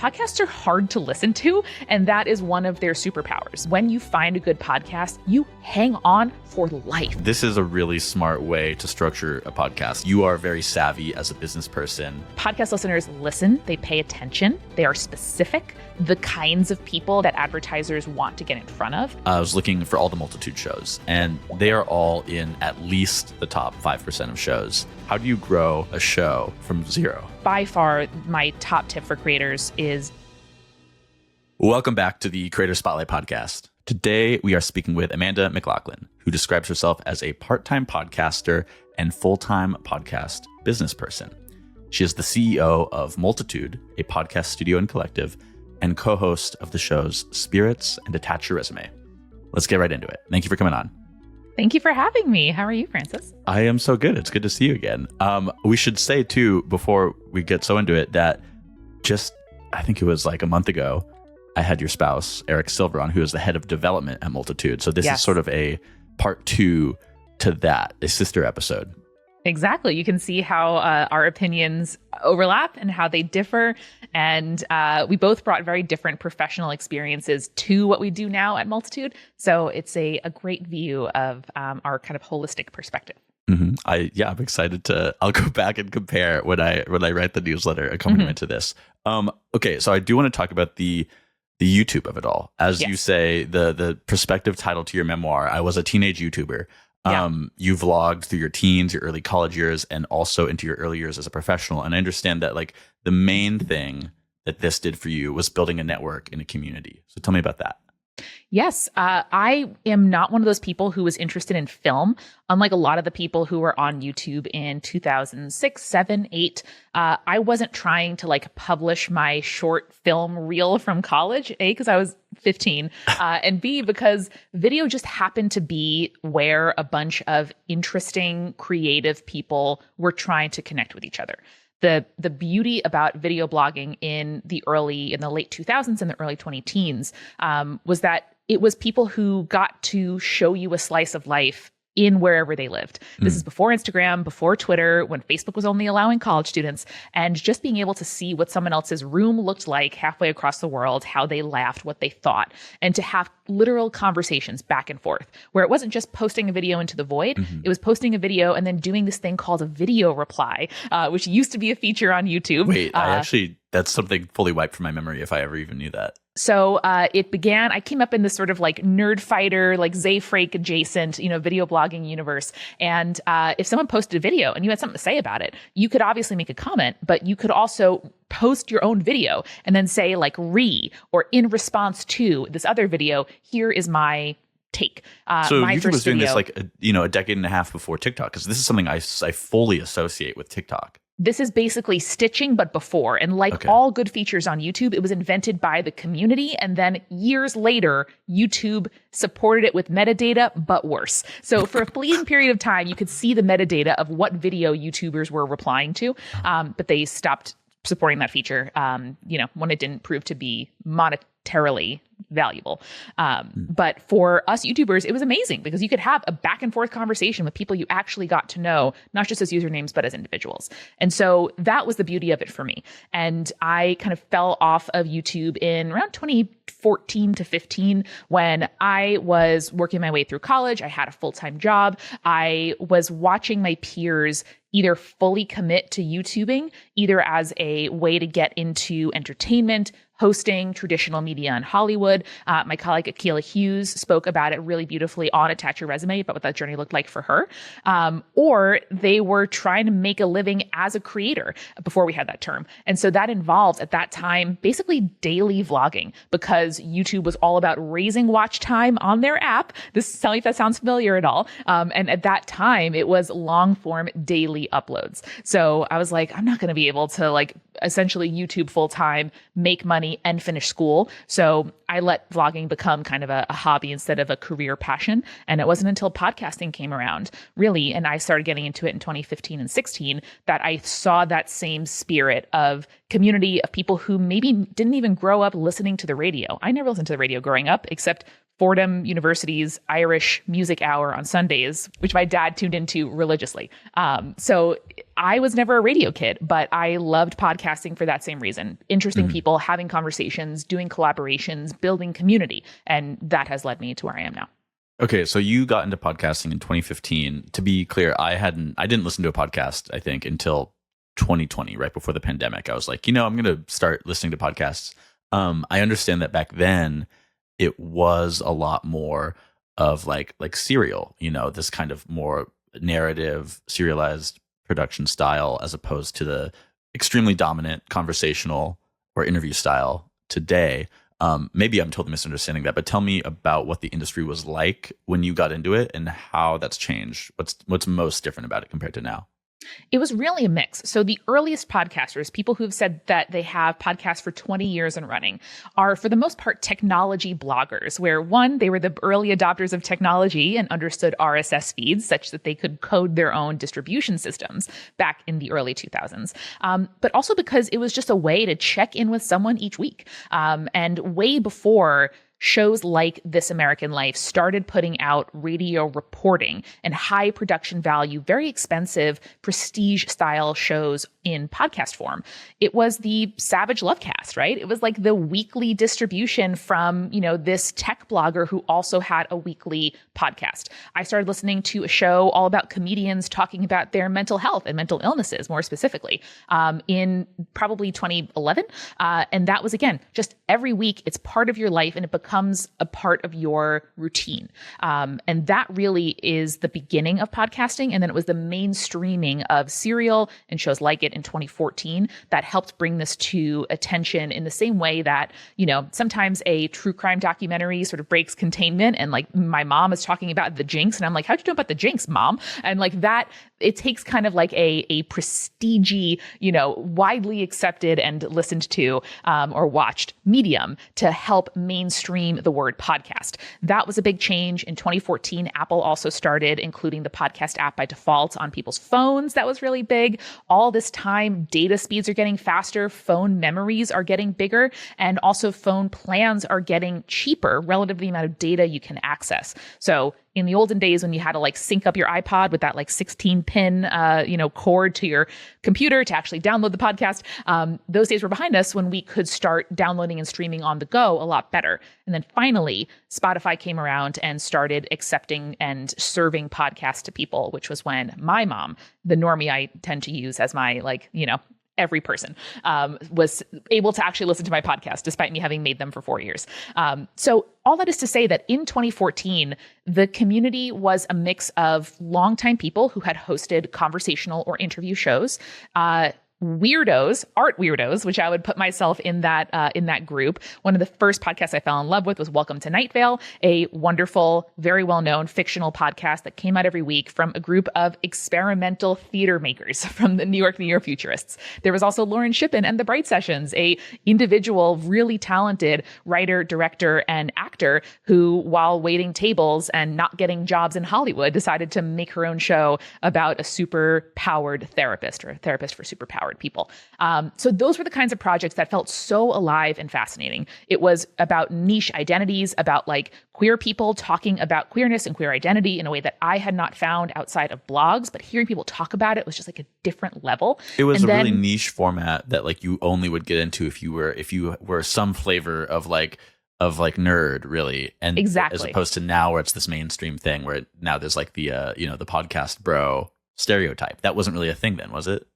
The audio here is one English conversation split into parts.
podcasts are hard to listen to, and that is one of their superpowers. When you find a good podcast, you hang on for life. This is a really smart way to structure a podcast. You are very savvy as a business person. Podcast listeners listen, they pay attention, they are specific, the kinds of people that advertisers want to get in front of. I was looking for all the Multitude shows, and they are all in at least the top 5% of shows. How do you grow a show from zero? By far, my top tip for creators is... Welcome back to the Creator Spotlight Podcast. Today, we are speaking with Amanda McLoughlin, who describes herself as a part-time podcaster and full-time podcast business person. She is the CEO of Multitude, a podcast studio and collective, and co-host of the shows Spirits and Attach Your Resume. Let's get right into it. Thank you for coming on. Thank you for having me. How are you, Francis? I am so good. It's good to see you again. We should say, too, before we get so into it, that I think it was like a month ago, I had your spouse, Eric Silver, on, who is the head of development at Multitude. So this is sort of a part two to that, a sister episode. Exactly. You can see how our opinions overlap and how they differ. And we both brought very different professional experiences to what we do now at Multitude. So it's a great view of our kind of holistic perspective. Mm-hmm. I'm excited I'll go back and compare when I write the newsletter accompaniment to this. Okay, so I do want to talk about the YouTube of it all. As you say, the perspective title to your memoir, I was a teenage YouTuber. You vlogged through your teens, your early college years, and also into your early years as a professional. And I understand that like the main thing that this did for you was building a network in a community. So tell me about that. Yes, I am not one of those people who was interested in film. Unlike a lot of the people who were on YouTube in 2006, 7, 8, I wasn't trying to like publish my short film reel from college, A, because I was 15, and B, because video just happened to be where a bunch of interesting, creative people were trying to connect with each other. The beauty about video blogging in the late 2000s and the early 2010s was that it was people who got to show you a slice of life in wherever they lived. This is before Instagram, before Twitter, when Facebook was only allowing college students, and just being able to see what someone else's room looked like halfway across the world, how they laughed, what they thought, and to have literal conversations back and forth, where it wasn't just posting a video into the void, it was posting a video and then doing this thing called a video reply, which used to be a feature on YouTube. Wait, that's something fully wiped from my memory if I ever even knew that. So it began, I came up in this sort of like nerd fighter, like Zayfrake adjacent, video blogging universe. And if someone posted a video and you had something to say about it, you could obviously make a comment, but you could also post your own video and then say like or in response to this other video, here is my take. So YouTube was doing this like, a decade and a half before TikTok, because this is something I fully associate with TikTok. This is basically stitching, but before. And like all good features on YouTube, it was invented by the community. And then years later, YouTube supported it with metadata, but worse. So for a fleeting period of time, you could see the metadata of what video YouTubers were replying to. But they stopped supporting that feature, when it didn't prove to be monetarily valuable. But for us YouTubers, it was amazing because you could have a back and forth conversation with people you actually got to know, not just as usernames, but as individuals. And so that was the beauty of it for me. And I kind of fell off of YouTube in around 2014 to 15 when I was working my way through college. I had a full-time job. I was watching my peers either fully commit to YouTubing, either as a way to get into entertainment, hosting, traditional media in Hollywood. My colleague Akilah Hughes spoke about it really beautifully on Attach Your Resume about what that journey looked like for her. Or they were trying to make a living as a creator before we had that term. And so that involved at that time basically daily vlogging, because YouTube was all about raising watch time on their app. Tell me if that sounds familiar at all. And at that time, it was long form daily uploads. So I was like, I'm not going to be able to like essentially YouTube full time, make money and finish school. So I let vlogging become kind of a hobby instead of a career passion. And it wasn't until podcasting came around, really, and I started getting into it in 2015 and 16, that I saw that same spirit of community of people who maybe didn't even grow up listening to the radio. I never listened to the radio growing up, except Fordham University's Irish Music Hour on Sundays, which my dad tuned into religiously. So I was never a radio kid, but I loved podcasting for that same reason. Interesting people, having conversations, doing collaborations, building community. And that has led me to where I am now. Okay, so you got into podcasting in 2015. To be clear, I didn't listen to a podcast, I think, until 2020, right before the pandemic. I was like, I'm going to start listening to podcasts. I understand that back then it was a lot more of like serial, this kind of more narrative, serialized production style, as opposed to the extremely dominant conversational or interview style today. Maybe I'm totally misunderstanding that, but tell me about what the industry was like when you got into it and how that's changed. What's most different about it compared to now? It was really a mix. So the earliest podcasters, people who've said that they have podcasts for 20 years and running, are for the most part technology bloggers, where one, they were the early adopters of technology and understood RSS feeds such that they could code their own distribution systems back in the early 2000s. But also because it was just a way to check in with someone each week. And way before shows like This American Life started putting out radio reporting and high production value, very expensive prestige style shows in podcast form. It was the Savage Lovecast, right? It was like the weekly distribution from, this tech blogger who also had a weekly podcast. I started listening to a show all about comedians talking about their mental health and mental illnesses, more specifically, in probably 2011. And that was, again, just every week, it's part of your life and it becomes a part of your routine. And that really is the beginning of podcasting. And then it was the mainstreaming of Serial and shows like it in 2014 that helped bring this to attention in the same way that, sometimes a true crime documentary sort of breaks containment. And like my mom is talking about the Jinx and I'm like, how'd you know about the Jinx, Mom? And like that, it takes kind of like a prestige, widely accepted and listened to or watched medium to help mainstream the word podcast. That was a big change. In 2014, Apple also started including the podcast app by default on people's phones. That was really big. All this time, data speeds are getting faster, phone memories are getting bigger, and also phone plans are getting cheaper relative to the amount of data you can access. So in the olden days when you had to like sync up your iPod with that like 16 pin, cord to your computer to actually download the podcast, those days were behind us when we could start downloading and streaming on the go a lot better. And then finally, Spotify came around and started accepting and serving podcasts to people, which was when my mom, the normie I tend to use as my every person, was able to actually listen to my podcast, despite me having made them for 4 years. So all that is to say that in 2014, the community was a mix of longtime people who had hosted conversational or interview shows, weirdos, art weirdos, which I would put myself in that group. One of the first podcasts I fell in love with was Welcome to Night Vale, a wonderful, very well-known fictional podcast that came out every week from a group of experimental theater makers from the New York Futurists. There was also Lauren Shippen and the Bright Sessions, a individual, really talented writer, director, and actor who, while waiting tables and not getting jobs in Hollywood, decided to make her own show about a super-powered therapist, or a therapist for super-powered people. So those were the kinds of projects that felt so alive and fascinating. It was about niche identities, about like queer people talking about queerness and queer identity in a way that I had not found outside of blogs, but hearing people talk about it was just like a different level. It was really niche format that like you only would get into if you were some flavor of nerd, really. And exactly. As opposed to now where it's this mainstream thing where now there's like the the podcast bro stereotype. That wasn't really a thing then, was it?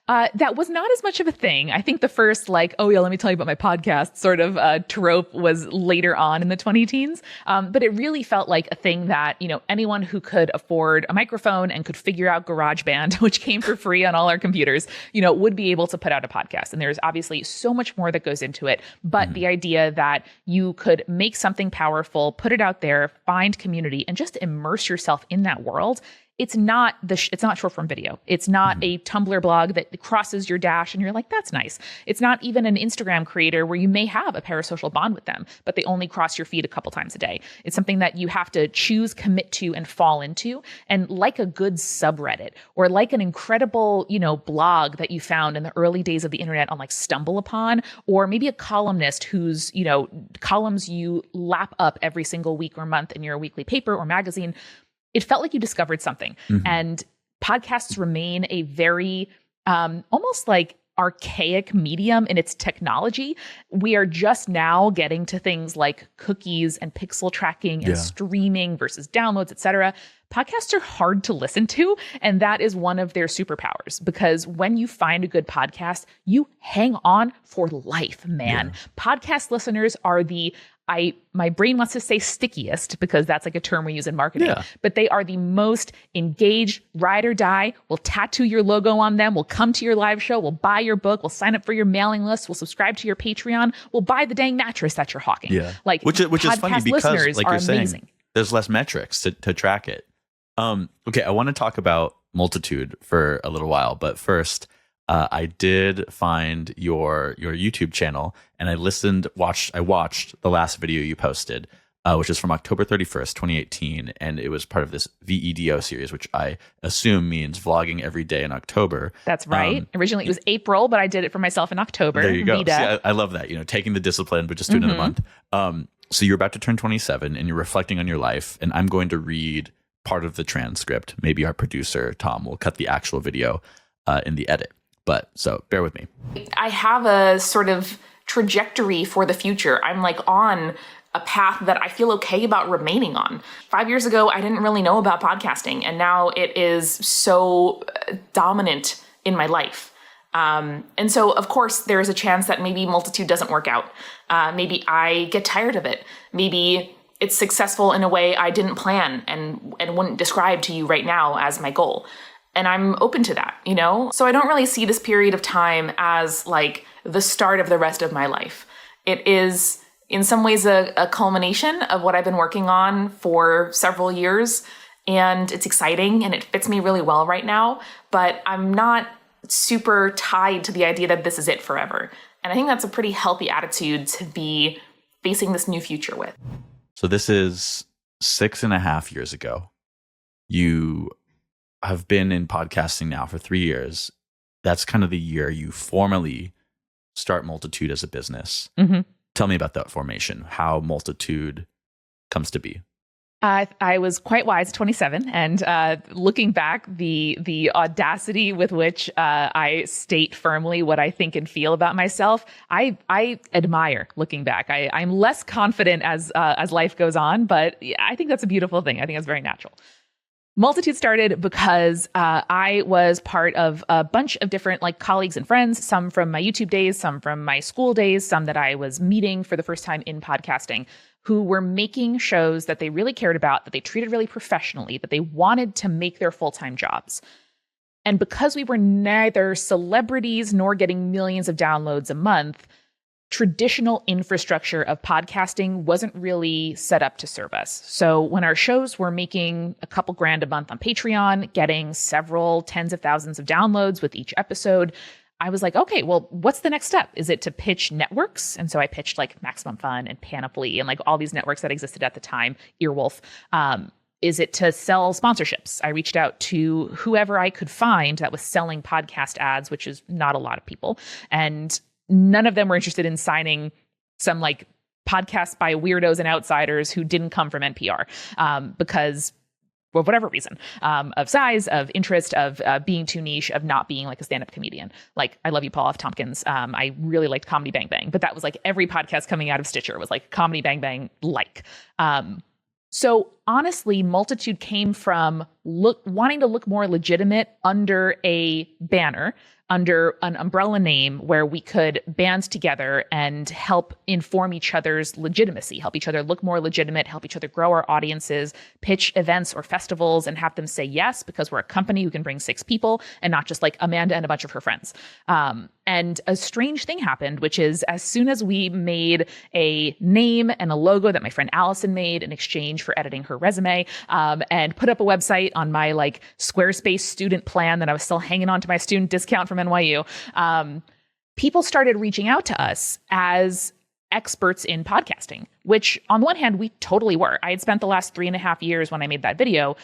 That was not as much of a thing. I think the first let me tell you about my podcast sort of trope was later on in the 2010s. But it really felt like a thing that, anyone who could afford a microphone and could figure out GarageBand, which came for free on all our computers, would be able to put out a podcast. And there's obviously so much more that goes into it. But the idea that you could make something powerful, put it out there, find community, and just immerse yourself in that world, it's not it's not short form video. It's not a Tumblr blog that crosses your dash and you're like, that's nice. It's not even an Instagram creator where you may have a parasocial bond with them, but they only cross your feed a couple times a day. It's something that you have to choose, commit to, and fall into. And like a good subreddit or like an incredible, blog that you found in the early days of the internet on like StumbleUpon, or maybe a columnist whose, columns you lap up every single week or month in your weekly paper or magazine, it felt like you discovered something. And podcasts remain a very almost like archaic medium in its technology. We are just now getting to things like cookies and pixel tracking and streaming versus downloads, et cetera. Podcasts are hard to listen to, and that is one of their superpowers, because when you find a good podcast, you hang on for life, man. Podcast listeners are my brain wants to say stickiest, because that's like a term we use in marketing, but they are the most engaged, ride or die. We'll tattoo your logo on them. We'll come to your live show. We'll buy your book. We'll sign up for your mailing list. We'll subscribe to your Patreon. We'll buy the dang mattress that you're hawking. Which is funny, because like you're amazing. saying, there's less metrics to track it. Okay, I want to talk about Multitude for a little while, but first, I did find your YouTube channel, and I watched the last video you posted, which is from October 31st, 2018, and it was part of this VEDO series, which I assume means vlogging every day in October. That's right. Originally it was April, but I did it for myself in October. There you go. See, I love that, taking the discipline, but just doing it in a month. So you're about to turn 27, and you're reflecting on your life, and I'm going to read part of the transcript. Maybe our producer, Tom, will cut the actual video in the edit. But so bear with me. I have a sort of trajectory for the future. I'm like on a path that I feel okay about remaining on. 5 years ago, I didn't really know about podcasting, and now it is so dominant in my life. And so, of course, there is a chance that maybe Multitude doesn't work out. Maybe I get tired of it. Maybe it's successful in a way I didn't plan and wouldn't describe to you right now as my goal. And I'm open to that, So I don't really see this period of time as like the start of the rest of my life. It is in some ways a culmination of what I've been working on for several years. And it's exciting and it fits me really well right now. But I'm not super tied to the idea that this is it forever. And I think that's a pretty healthy attitude to be facing this new future with. So this is 6.5 years ago. You have been in podcasting now for 3 years. That's kind of the year you formally start Multitude as a business. Tell me about that formation, how Multitude comes to be. I was quite wise at 27, and looking back, the audacity with which I state firmly what I think and feel about myself, I admire looking back. I'm less confident as life goes on, but I think that's a beautiful thing. I think that's very natural. Multitude started because I was part of a bunch of different colleagues and friends, some from my YouTube days, some from my school days, some that I was meeting for the first time in podcasting, who were making shows that they really cared about, that they treated really professionally, that they wanted to make their full-time jobs. And because we were neither celebrities nor getting millions of downloads a month, traditional infrastructure of podcasting wasn't really set up to serve us. So when our shows were making a couple grand a month on Patreon, getting several tens of thousands of downloads with each episode, I was like, okay, well, what's the next step? Is it to pitch networks? And so I pitched Maximum Fun and Panoply and all these networks that existed at the time, Earwolf. Is it to sell sponsorships? I reached out to whoever I could find that was selling podcast ads, which is not a lot of people. And none of them were interested in signing some podcasts by weirdos and outsiders who didn't come from NPR because for whatever reason, of size, of interest, of being too niche, of not being a stand-up comedian. I love you, Paul F. Tompkins. I really liked Comedy Bang Bang, but that was every podcast coming out of Stitcher was Comedy Bang Bang So honestly, Multitude came from wanting to look more legitimate under a banner, under an umbrella name where we could band together and help inform each other's legitimacy, help each other look more legitimate, help each other grow our audiences, pitch events or festivals and have them say yes because we're a company who can bring 6 people and not just like Amanda and a bunch of her friends. And a strange thing happened, which is as soon as we made a name and a logo that my friend Allison made in exchange for editing her resume, and put up a website on my like Squarespace student plan that I was still hanging on to my student discount from NYU, people started reaching out to us as experts in podcasting, which on one hand, we totally were. I had spent the last 3.5 years when I made that video,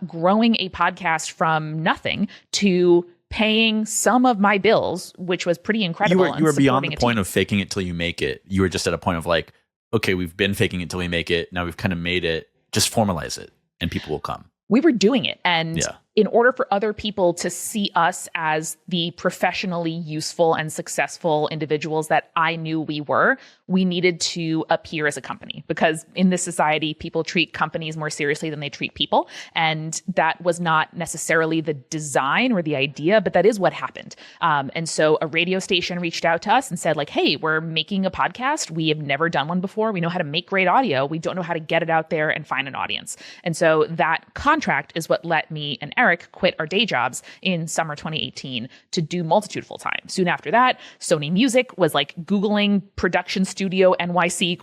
growing a podcast from nothing to paying some of my bills, which was pretty incredible. You were beyond the point of faking it till you make it. You were just at a point of like, okay, we've been faking it till we make it. Now we've kind of made it. Just formalize it and people will come. We were doing it. And in order for other people to see us as the professionally useful and successful individuals that I knew we were, we needed to appear as a company, because in this society, people treat companies more seriously than they treat people. And that was not necessarily the design or the idea, but that is what happened. And so a radio station reached out to us and said like, hey, we're making a podcast. We have never done one before. We know how to make great audio. We don't know how to get it out there and find an audience. And so that contract is what let me and Eric quit our day jobs in summer 2018 to do Multitude full time. Soon after that, Sony Music was like Googling production studio NYC ?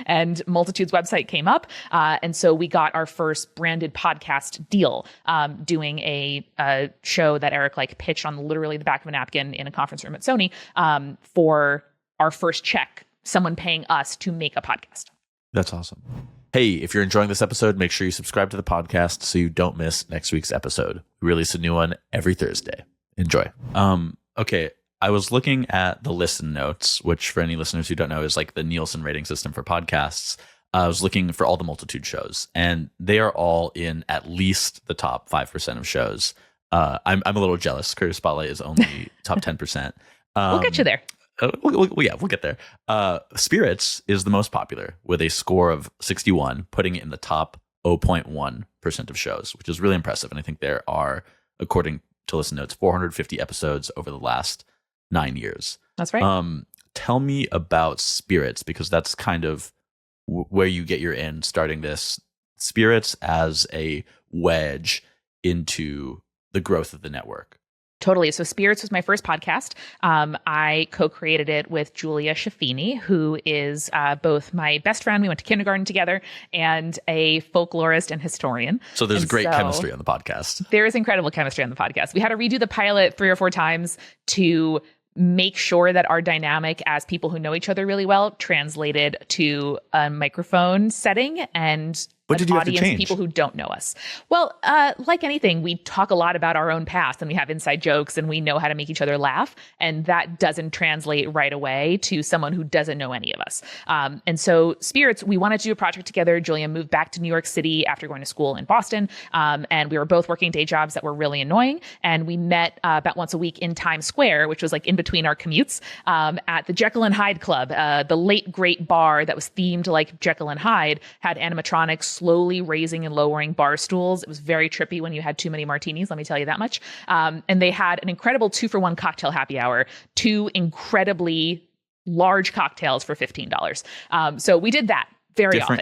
And Multitude's website came up. And so we got our first branded podcast deal, doing a show that Eric like pitched on literally the back of a napkin in a conference room at Sony, for our first check, someone paying us to make a podcast. That's awesome. Hey, if you're enjoying this episode, make sure you subscribe to the podcast so you don't miss next week's episode. We release a new one every Thursday. Enjoy. Okay, I was looking at the listen notes, which for any listeners who don't know is like the Nielsen rating system for podcasts. I was looking for all the Multitude shows, and they are all in at least the top 5% of shows. I'm a little jealous. Career Spotlight is only top 10%. We'll get you there. We'll get there. Spirits is the most popular with a score of 61, putting it in the top 0.1% of shows, which is really impressive. And I think there are, according to Listen Notes, 450 episodes over the last 9 years. That's right. Tell me about Spirits, because that's kind of where you get your in starting this. Spirits as a wedge into the growth of the network. Totally. So Spirits was my first podcast. I co-created it with Julia Schaffini, who is both my best friend. We went to kindergarten together, and a folklorist and historian. So there's great chemistry on the podcast. There is incredible chemistry on the podcast. We had to redo the pilot 3 or 4 times to make sure that our dynamic as people who know each other really well translated to a microphone setting and what did you have to change? People who don't know us. Well, like anything, we talk a lot about our own past, and we have inside jokes, and we know how to make each other laugh. And that doesn't translate right away to someone who doesn't know any of us. And so Spirits, we wanted to do a project together. Julia moved back to New York City after going to school in Boston. And we were both working day jobs that were really annoying. And we met about once a week in Times Square, which was like in between our commutes, at the Jekyll and Hyde Club. The late great bar that was themed like Jekyll and Hyde had animatronics slowly raising and lowering bar stools. It was very trippy when you had too many martinis, let me tell you that much. And they had an incredible 2-for-1 cocktail happy hour, 2 incredibly large cocktails for $15. So we did that very often.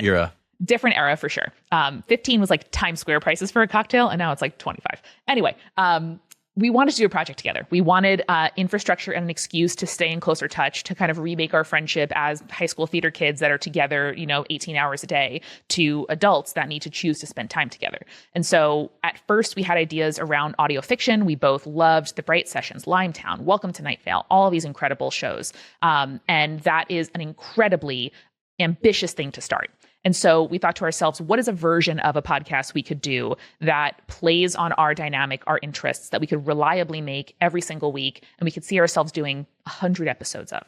Different era for sure. 15 was like Times Square prices for a cocktail, and now it's like 25. Anyway, we wanted to do a project together. We wanted infrastructure and an excuse to stay in closer touch, to kind of remake our friendship as high school theater kids that are together, 18 hours a day, to adults that need to choose to spend time together. And so at first we had ideas around audio fiction. We both loved The Bright Sessions, Limetown, Welcome to Night Vale, all of these incredible shows. And that is an incredibly ambitious thing to start. And so we thought to ourselves, what is a version of a podcast we could do that plays on our dynamic, our interests, that we could reliably make every single week, and we could see ourselves doing 100 episodes of?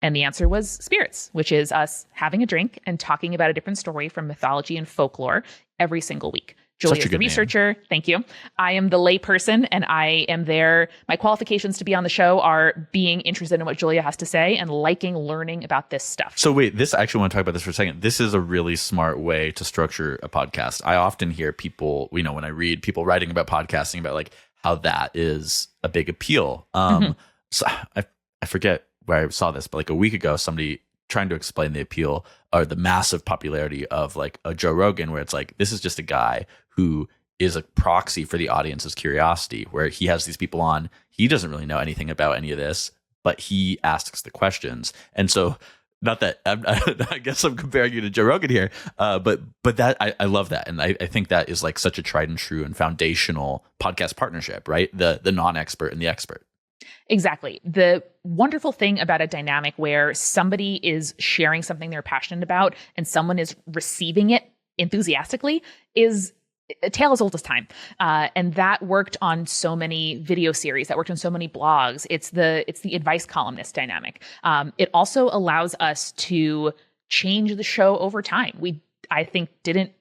And the answer was Spirits, which is us having a drink and talking about a different story from mythology and folklore every single week. Julia is the researcher. Name. Thank you. I am the layperson, and I am there. My qualifications to be on the show are being interested in what Julia has to say and liking learning about this stuff. So wait, I actually want to talk about this for a second. This is a really smart way to structure a podcast. I often hear people, when I read people writing about podcasting, about like how that is a big appeal. So I forget where I saw this, but like a week ago, somebody trying to explain the appeal or the massive popularity of like a Joe Rogan, where it's like, this is just a guy who is a proxy for the audience's curiosity, where he has these people on. He doesn't really know anything about any of this, but he asks the questions. And so, not that I guess I'm comparing you to Joe Rogan here, but that I love that, and I think that is like such a tried and true and foundational podcast partnership, right? The non-expert and the expert. Exactly. The wonderful thing about a dynamic where somebody is sharing something they're passionate about and someone is receiving it enthusiastically is a tale as old as time. And that worked on so many video series, that worked on so many blogs. It's the advice columnist dynamic. It also allows us to change the show over time. I think, didn't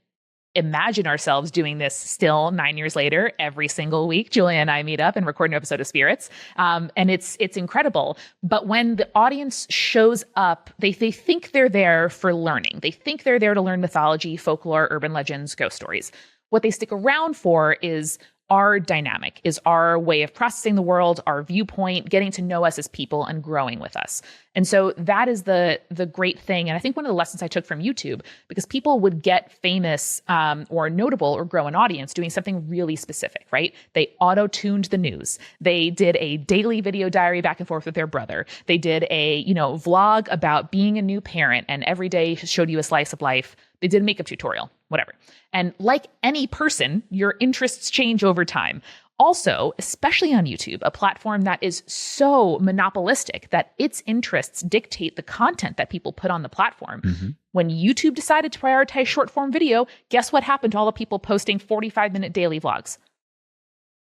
imagine ourselves doing this still 9 years later. Every single week, Julia and I meet up and record an episode of Spirits. And it's incredible. But when the audience shows up, they think they're there for learning. They think they're there to learn mythology, folklore, urban legends, ghost stories. What they stick around for is our dynamic, is our way of processing the world, our viewpoint, getting to know us as people and growing with us. And so that is the great thing. And I think one of the lessons I took from YouTube, because people would get famous or notable or grow an audience doing something really specific, right? They auto-tuned the news. They did a daily video diary back and forth with their brother. They did a, vlog about being a new parent and every day showed you a slice of life. They did a makeup tutorial, whatever. And like any person, your interests change over time. Also, especially on YouTube, a platform that is so monopolistic that its interests dictate the content that people put on the platform. Mm-hmm. When YouTube decided to prioritize short form video, guess what happened to all the people posting 45-minute daily vlogs?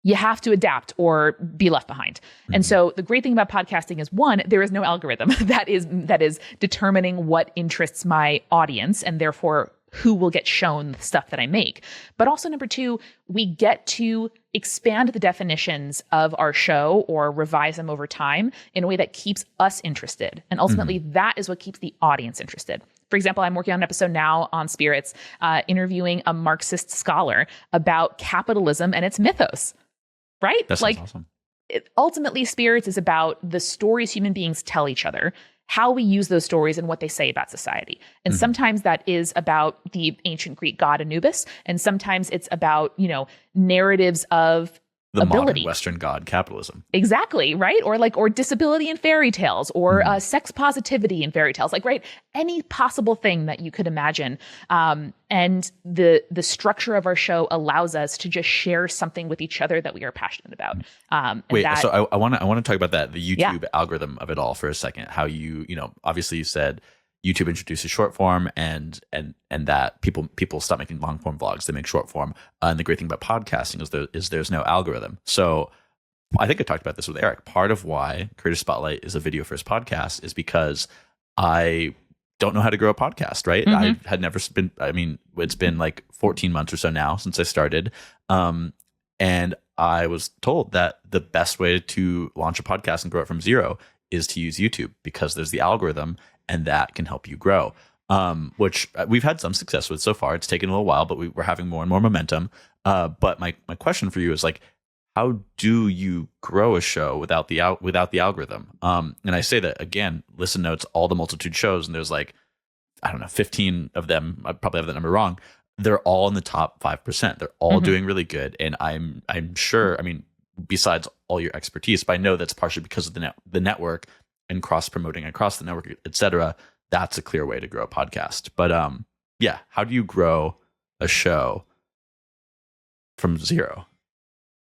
You have to adapt or be left behind. Mm-hmm. And so the great thing about podcasting is, one, there is no algorithm that is determining what interests my audience and therefore who will get shown the stuff that I make. But also, number two, we get to expand the definitions of our show or revise them over time in a way that keeps us interested. And ultimately, that is what keeps the audience interested. For example, I'm working on an episode now on Spirits, interviewing a Marxist scholar about capitalism and its mythos. Right? That's awesome. Ultimately, Spirits is about the stories human beings tell each other, how we use those stories and what they say about society. And sometimes that is about the ancient Greek god Anubis. And sometimes it's about, narratives of the ability. Modern Western god, capitalism. Exactly, right? Or disability in fairy tales, or sex positivity in fairy tales, right? Any possible thing that you could imagine. And the structure of our show allows us to just share something with each other that we are passionate about. So I want to talk about that, the YouTube algorithm of it all for a second. How obviously you said YouTube introduces short form and that people stop making long form vlogs, they make short form. And the great thing about podcasting is there's no algorithm. So I think I talked about this with Eric. Part of why Creator Spotlight is a video first podcast is because I don't know how to grow a podcast, right? I had never been, it's been like 14 months or so now since I started. And I was told that the best way to launch a podcast and grow it from zero is to use YouTube, because there's the algorithm and that can help you grow, which we've had some success with so far. It's taken a little while, but we're having more and more momentum. But my question for you is like, how do you grow a show without the algorithm? And I say that again, Listen Notes, all the multitude shows, and there's like, I don't know, 15 of them. I probably have that number wrong. They're all in the top 5%. They're all doing really good. And I'm sure, besides all your expertise, but I know that's partially because of the network and cross promoting across the network, et cetera. That's a clear way to grow a podcast. But how do you grow a show from zero?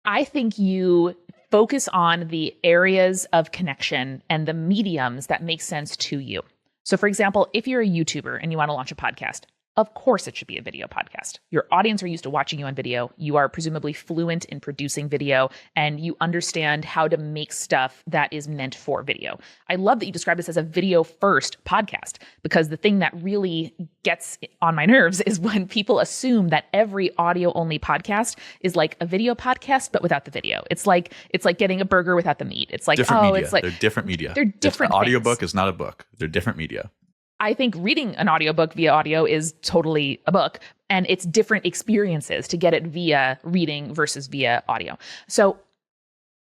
I think you focus on the areas of connection and the mediums that make sense to you. So for example, if you're a YouTuber and you want to launch a podcast, of course it should be a video podcast. Your audience are used to watching you on video. You are presumably fluent in producing video, and you understand how to make stuff that is meant for video. I love that you describe this as a video first podcast, because the thing that really gets on my nerves is when people assume that every audio only podcast is like a video podcast, but without the video. It's like getting a burger without the meat. It's like, different media. It's like they're different media. They're different. An audiobook is not a book. They're different media. I think reading an audiobook via audio is totally a book, and it's different experiences to get it via reading versus via audio. So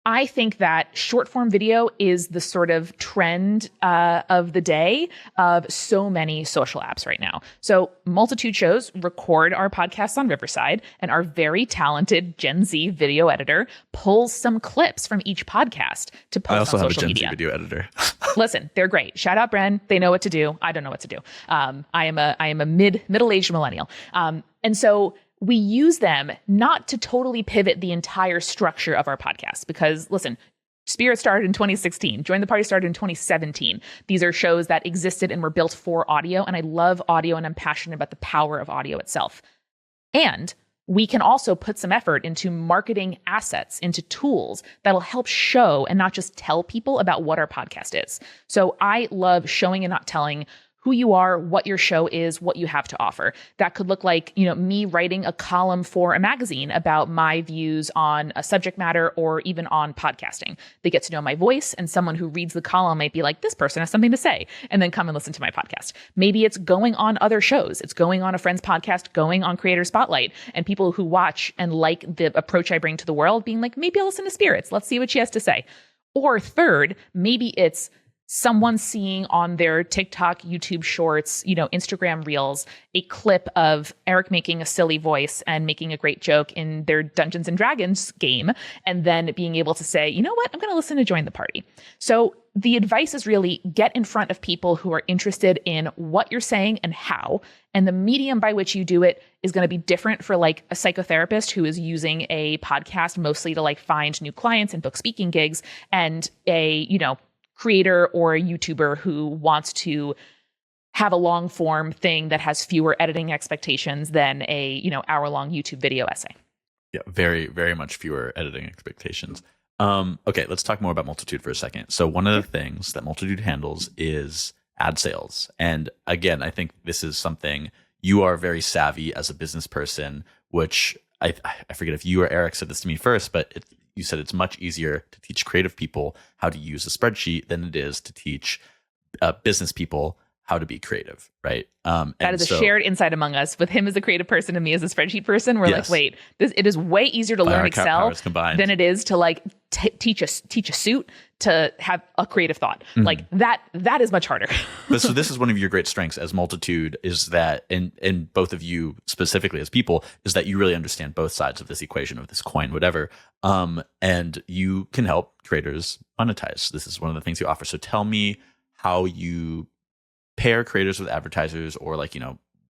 I think that short form video is the sort of trend of the day of so many social apps right now. So Multitude shows record our podcasts on Riverside, and our very talented Gen Z video editor pulls some clips from each podcast to post on social media. I also have a Gen Z video editor. Listen, they're great. Shout out Bren. They know what to do. I don't know what to do. I am a middle-aged millennial. And so we use them not to totally pivot the entire structure of our podcast, because listen, Spirit started in 2016. Join the Party started in 2017. These are shows that existed and were built for audio. And I love audio, and I'm passionate about the power of audio itself. And we can also put some effort into marketing assets, into tools that'll help show and not just tell people about what our podcast is. So I love showing and not telling who you are, what your show is, what you have to offer. That could look like, me writing a column for a magazine about my views on a subject matter or even on podcasting. They get to know my voice, and someone who reads the column might be like, this person has something to say, and then come and listen to my podcast. Maybe it's going on other shows. It's going on a friend's podcast, going on Creator Spotlight, and people who watch and like the approach I bring to the world being like, maybe I'll listen to Spirits. Let's see what she has to say. Or third, maybe it's someone seeing on their TikTok, YouTube shorts, Instagram reels, a clip of Eric making a silly voice and making a great joke in their Dungeons and Dragons game, and then being able to say, you know what, I'm going to listen to Join the Party. So the advice is really get in front of people who are interested in what you're saying and how, and the medium by which you do it is going to be different for like a psychotherapist who is using a podcast mostly to like find new clients and book speaking gigs, and a, creator or a YouTuber who wants to have a long form thing that has fewer editing expectations than a, hour-long YouTube video essay. Yeah, very, very much fewer editing expectations. Okay, let's talk more about Multitude for a second. So one of the things that Multitude handles is ad sales. And again, I think this is something you are very savvy as a business person, which I forget if you or Eric said this to me first, but you said it's much easier to teach creative people how to use a spreadsheet than it is to teach business people how to be creative, right? That is a shared insight among us. With him as a creative person and me as a spreadsheet person, we're like, wait, it is way easier to learn Excel than it is to like teach a suit to have a creative thought. Mm-hmm. Like that is much harder. So this is one of your great strengths as Multitude, is that, and both of you specifically as people, is that you really understand both sides of this equation, of this coin, whatever. And you can help creators monetize. This is one of the things you offer. So tell me how you pair creators with advertisers, or like,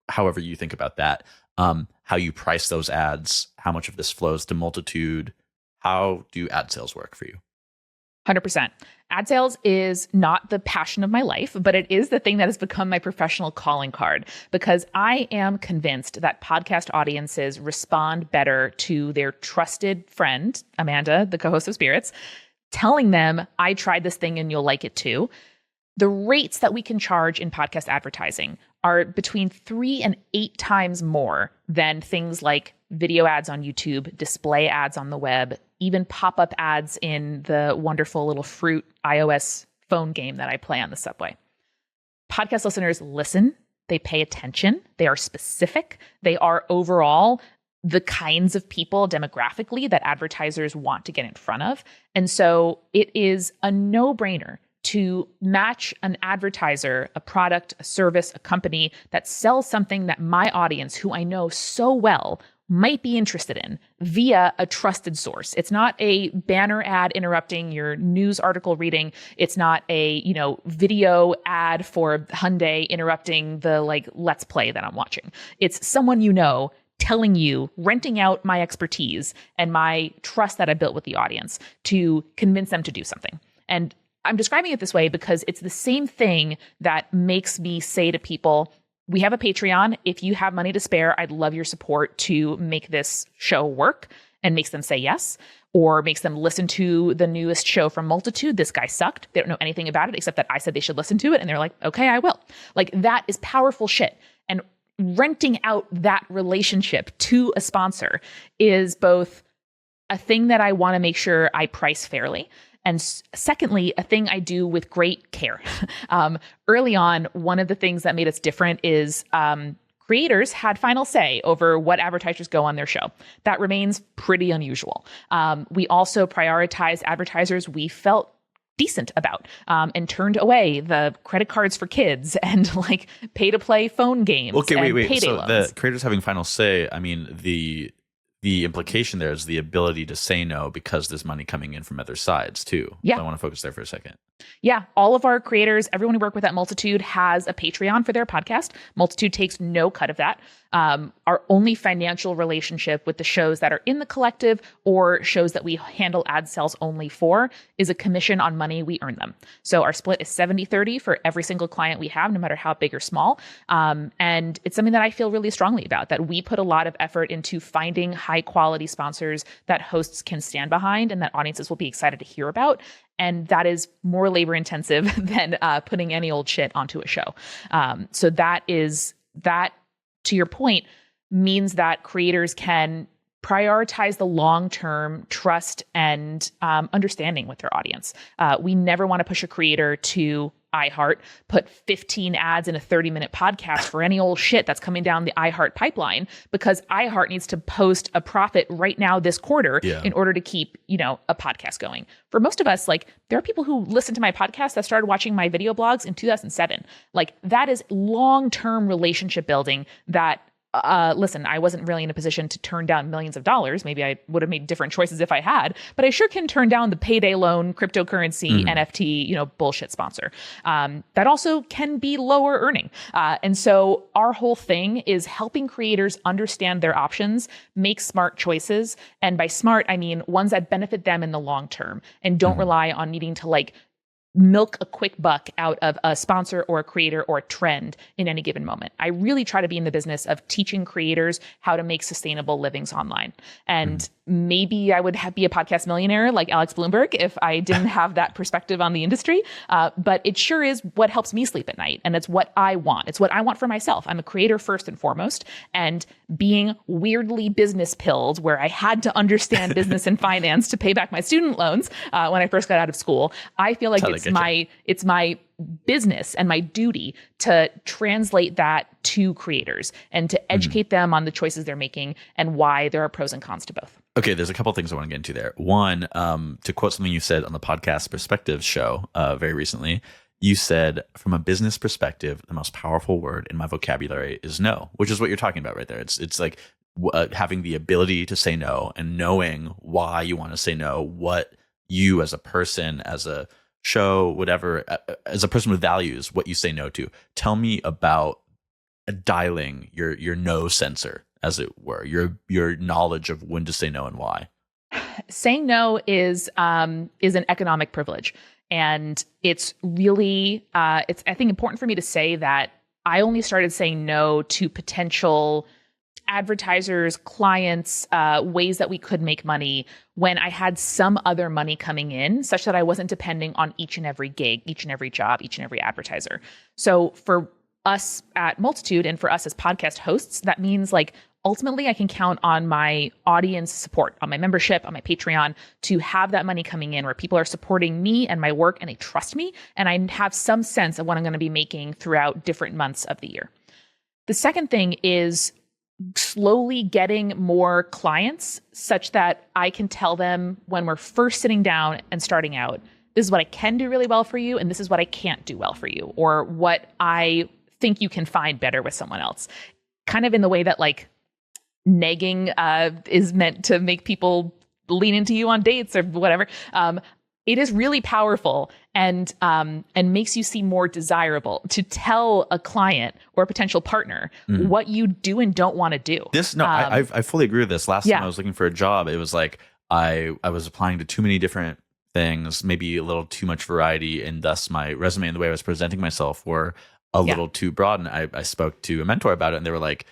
however you think about that, how you price those ads, how much of this flows to Multitude. How do ad sales work for you? 100%. Ad sales is not the passion of my life, but it is the thing that has become my professional calling card, because I am convinced that podcast audiences respond better to their trusted friend, Amanda, the co-host of Spirits, telling them, I tried this thing and you'll like it too. The rates that we can charge in podcast advertising are between 3 and 8 times more than things like video ads on YouTube, display ads on the web, even pop-up ads in the wonderful little Fruit iOS phone game that I play on the subway. Podcast listeners listen, they pay attention, they are specific, they are overall the kinds of people demographically that advertisers want to get in front of. And so it is a no-brainer to match an advertiser, a product, a service, a company that sells something that my audience, who I know so well, might be interested in via a trusted source. It's not a banner ad interrupting your news article reading. It's not a, video ad for Hyundai interrupting the Let's Play that I'm watching. It's someone telling you, renting out my expertise and my trust that I built with the audience to convince them to do something. And I'm describing it this way because it's the same thing that makes me say to people, we have a Patreon. If you have money to spare, I'd love your support to make this show work, and makes them say yes, or makes them listen to the newest show from Multitude. This guy sucked. They don't know anything about it except that I said they should listen to it. And they're like, okay, I will. That is powerful shit. And renting out that relationship to a sponsor is both a thing that I want to make sure I price fairly, and secondly, a thing I do with great care. Early on, one of the things that made us different is creators had final say over what advertisers go on their show. That remains pretty unusual. We also prioritized advertisers we felt decent about, and turned away the credit cards for kids and like pay to play phone games. Okay, wait. Payday So loans. the creators having final say, I mean, the implication there is the ability to say no because there's money coming in from other sides too. Yeah. So I want to focus there for a second. Yeah, all of our creators, everyone we work with at Multitude has a Patreon for their podcast. Multitude takes no cut of that. Our only financial relationship with the shows that are in the collective or shows that we handle ad sales only for is a commission on money we earn them. So our split is 70-30 for every single client we have, no matter how big or small. And it's something that I feel really strongly about, that we put a lot of effort into finding high quality sponsors that hosts can stand behind and that audiences will be excited to hear about. And that is more labor intensive than putting any old shit onto a show. So that, to your point, means that creators can prioritize the long-term trust and understanding with their audience. We never want to push a creator to iHeart, put 15 ads in a 30-minute podcast for any old shit that's coming down the iHeart pipeline, because iHeart needs to post a profit right now this quarter in order to keep, a podcast going. For most of us, like, there are people who listen to my podcast that started watching my video blogs in 2007. Like, that is long-term relationship building that listen, I wasn't really in a position to turn down millions of dollars. Maybe I would have made different choices if I had, but I sure can turn down the payday loan, cryptocurrency, NFT, bullshit sponsor. That also can be lower earning. And so our whole thing is helping creators understand their options, make smart choices. And by smart, I mean ones that benefit them in the long term and don't rely on needing to milk a quick buck out of a sponsor or a creator or a trend in any given moment. I really try to be in the business of teaching creators how to make sustainable livings online. And maybe I would be a podcast millionaire like Alex Bloomberg if I didn't have that perspective on the industry. But it sure is what helps me sleep at night. And it's what I want. It's what I want for myself. I'm a creator first and foremost. And being weirdly business pilled, where I had to understand business and finance to pay back my student loans when I first got out of school, I feel like it's my business and my duty to translate that to creators and to educate them on the choices they're making and why there are pros and cons to both. Okay, there's a couple of things I want to get into there. One, to quote something you said on the podcast Perspective show very recently, you said, from a business perspective, the most powerful word in my vocabulary is no, which is what you're talking about right there. It's like having the ability to say no and knowing why you want to say no, what you as a person, as a show, whatever, as a person with values, what you say no to. Tell me about dialing your no sensor, as it were, your knowledge of when to say no and why. Saying no is an economic privilege. And it's really, I think, important for me to say that I only started saying no to potential advertisers, clients, ways that we could make money when I had some other money coming in, such that I wasn't depending on each and every gig, each and every job, each and every advertiser. So for us at Multitude and for us as podcast hosts, that means ultimately I can count on my audience support, on my membership, on my Patreon, to have that money coming in where people are supporting me and my work and they trust me. And I have some sense of what I'm going to be making throughout different months of the year. The second thing is slowly getting more clients such that I can tell them when we're first sitting down and starting out, this is what I can do really well for you, and this is what I can't do well for you, or what I think you can find better with someone else. Kind of in the way that negging is meant to make people lean into you on dates or whatever. It is really powerful and makes you seem more desirable to tell a client or a potential partner what you do and don't want to do. I fully agree with this. Last time I was looking for a job, it was like I was applying to too many different things, maybe a little too much variety, and thus my resume and the way I was presenting myself were a little too broad. And I spoke to a mentor about it, and they were like,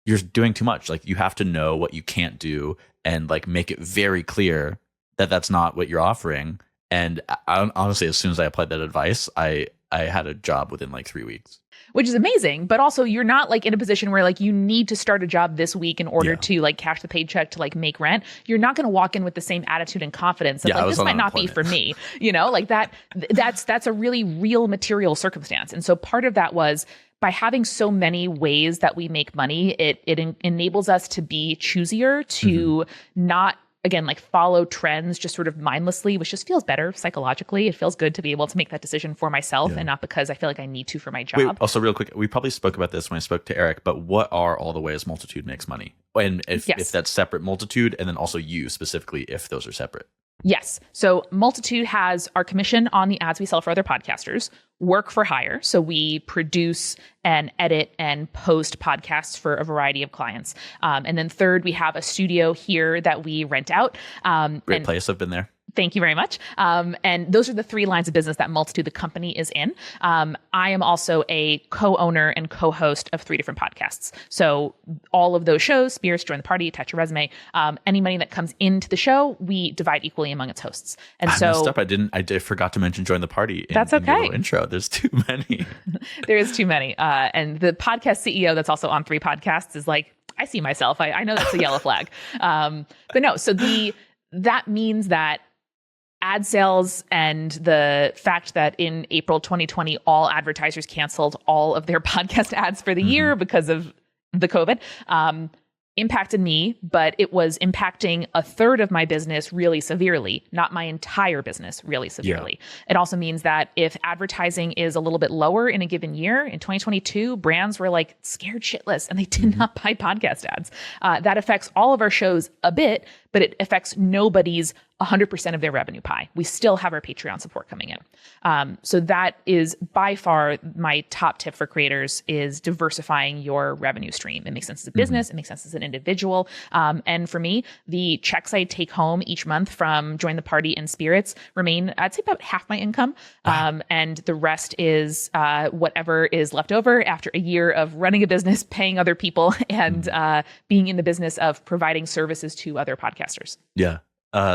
"You're doing too much. You have to know what you can't do and make it very clear that that's not what you're offering." And honestly, as soon as I applied that advice, I had a job within 3 weeks. Which is amazing, but also you're not in a position where you need to start a job this week in order to cash the paycheck to make rent. You're not going to walk in with the same attitude and confidence of this might not be for me. That's a really real material circumstance. And so part of that was by having so many ways that we make money, it enables us to be choosier, to not, again, like follow trends just sort of mindlessly, which just feels better psychologically. It feels good to be able to make that decision for myself and not because I feel like I need to for my job. Wait, also real quick, we probably spoke about this when I spoke to Eric, but what are all the ways Multitude makes money? And if that's separate Multitude, and then also you specifically, if those are separate. Yes. So Multitude has our commission on the ads we sell for other podcasters, work for hire. So we produce and edit and post podcasts for a variety of clients. And then third, we have a studio here that we rent out. Great place. I've been there. Thank you very much. And those are the three lines of business that Multitude, the company, is in. I am also a co-owner and co-host of 3 different podcasts. So all of those shows, Spirits, Join the Party, Attach Your Resume, any money that comes into the show, we divide equally among its hosts. And I messed up. I forgot to mention Join the Party in, that's okay. In your intro. There's too many. There is too many. And the podcast CEO that's also on 3 podcasts is like, I see myself. I know that's a yellow flag. But no, so that means that ad sales and the fact that in April 2020, all advertisers canceled all of their podcast ads for the year because of the COVID, impacted me, but it was impacting a third of my business really severely, not my entire business really severely. It also means that if advertising is a little bit lower in a given year, in 2022, brands were like scared shitless and they did not buy podcast ads. That affects all of our shows a bit, but it affects nobody's 100% of their revenue pie. We still have our Patreon support coming in. So that is by far my top tip for creators is diversifying your revenue stream. It makes sense as a business. It makes sense as an individual. And for me, the checks I take home each month from Join the Party and Spirits remain, I'd say about half my income. And the rest is whatever is left over after a year of running a business, paying other people, and being in the business of providing services to other podcasters. Yeah.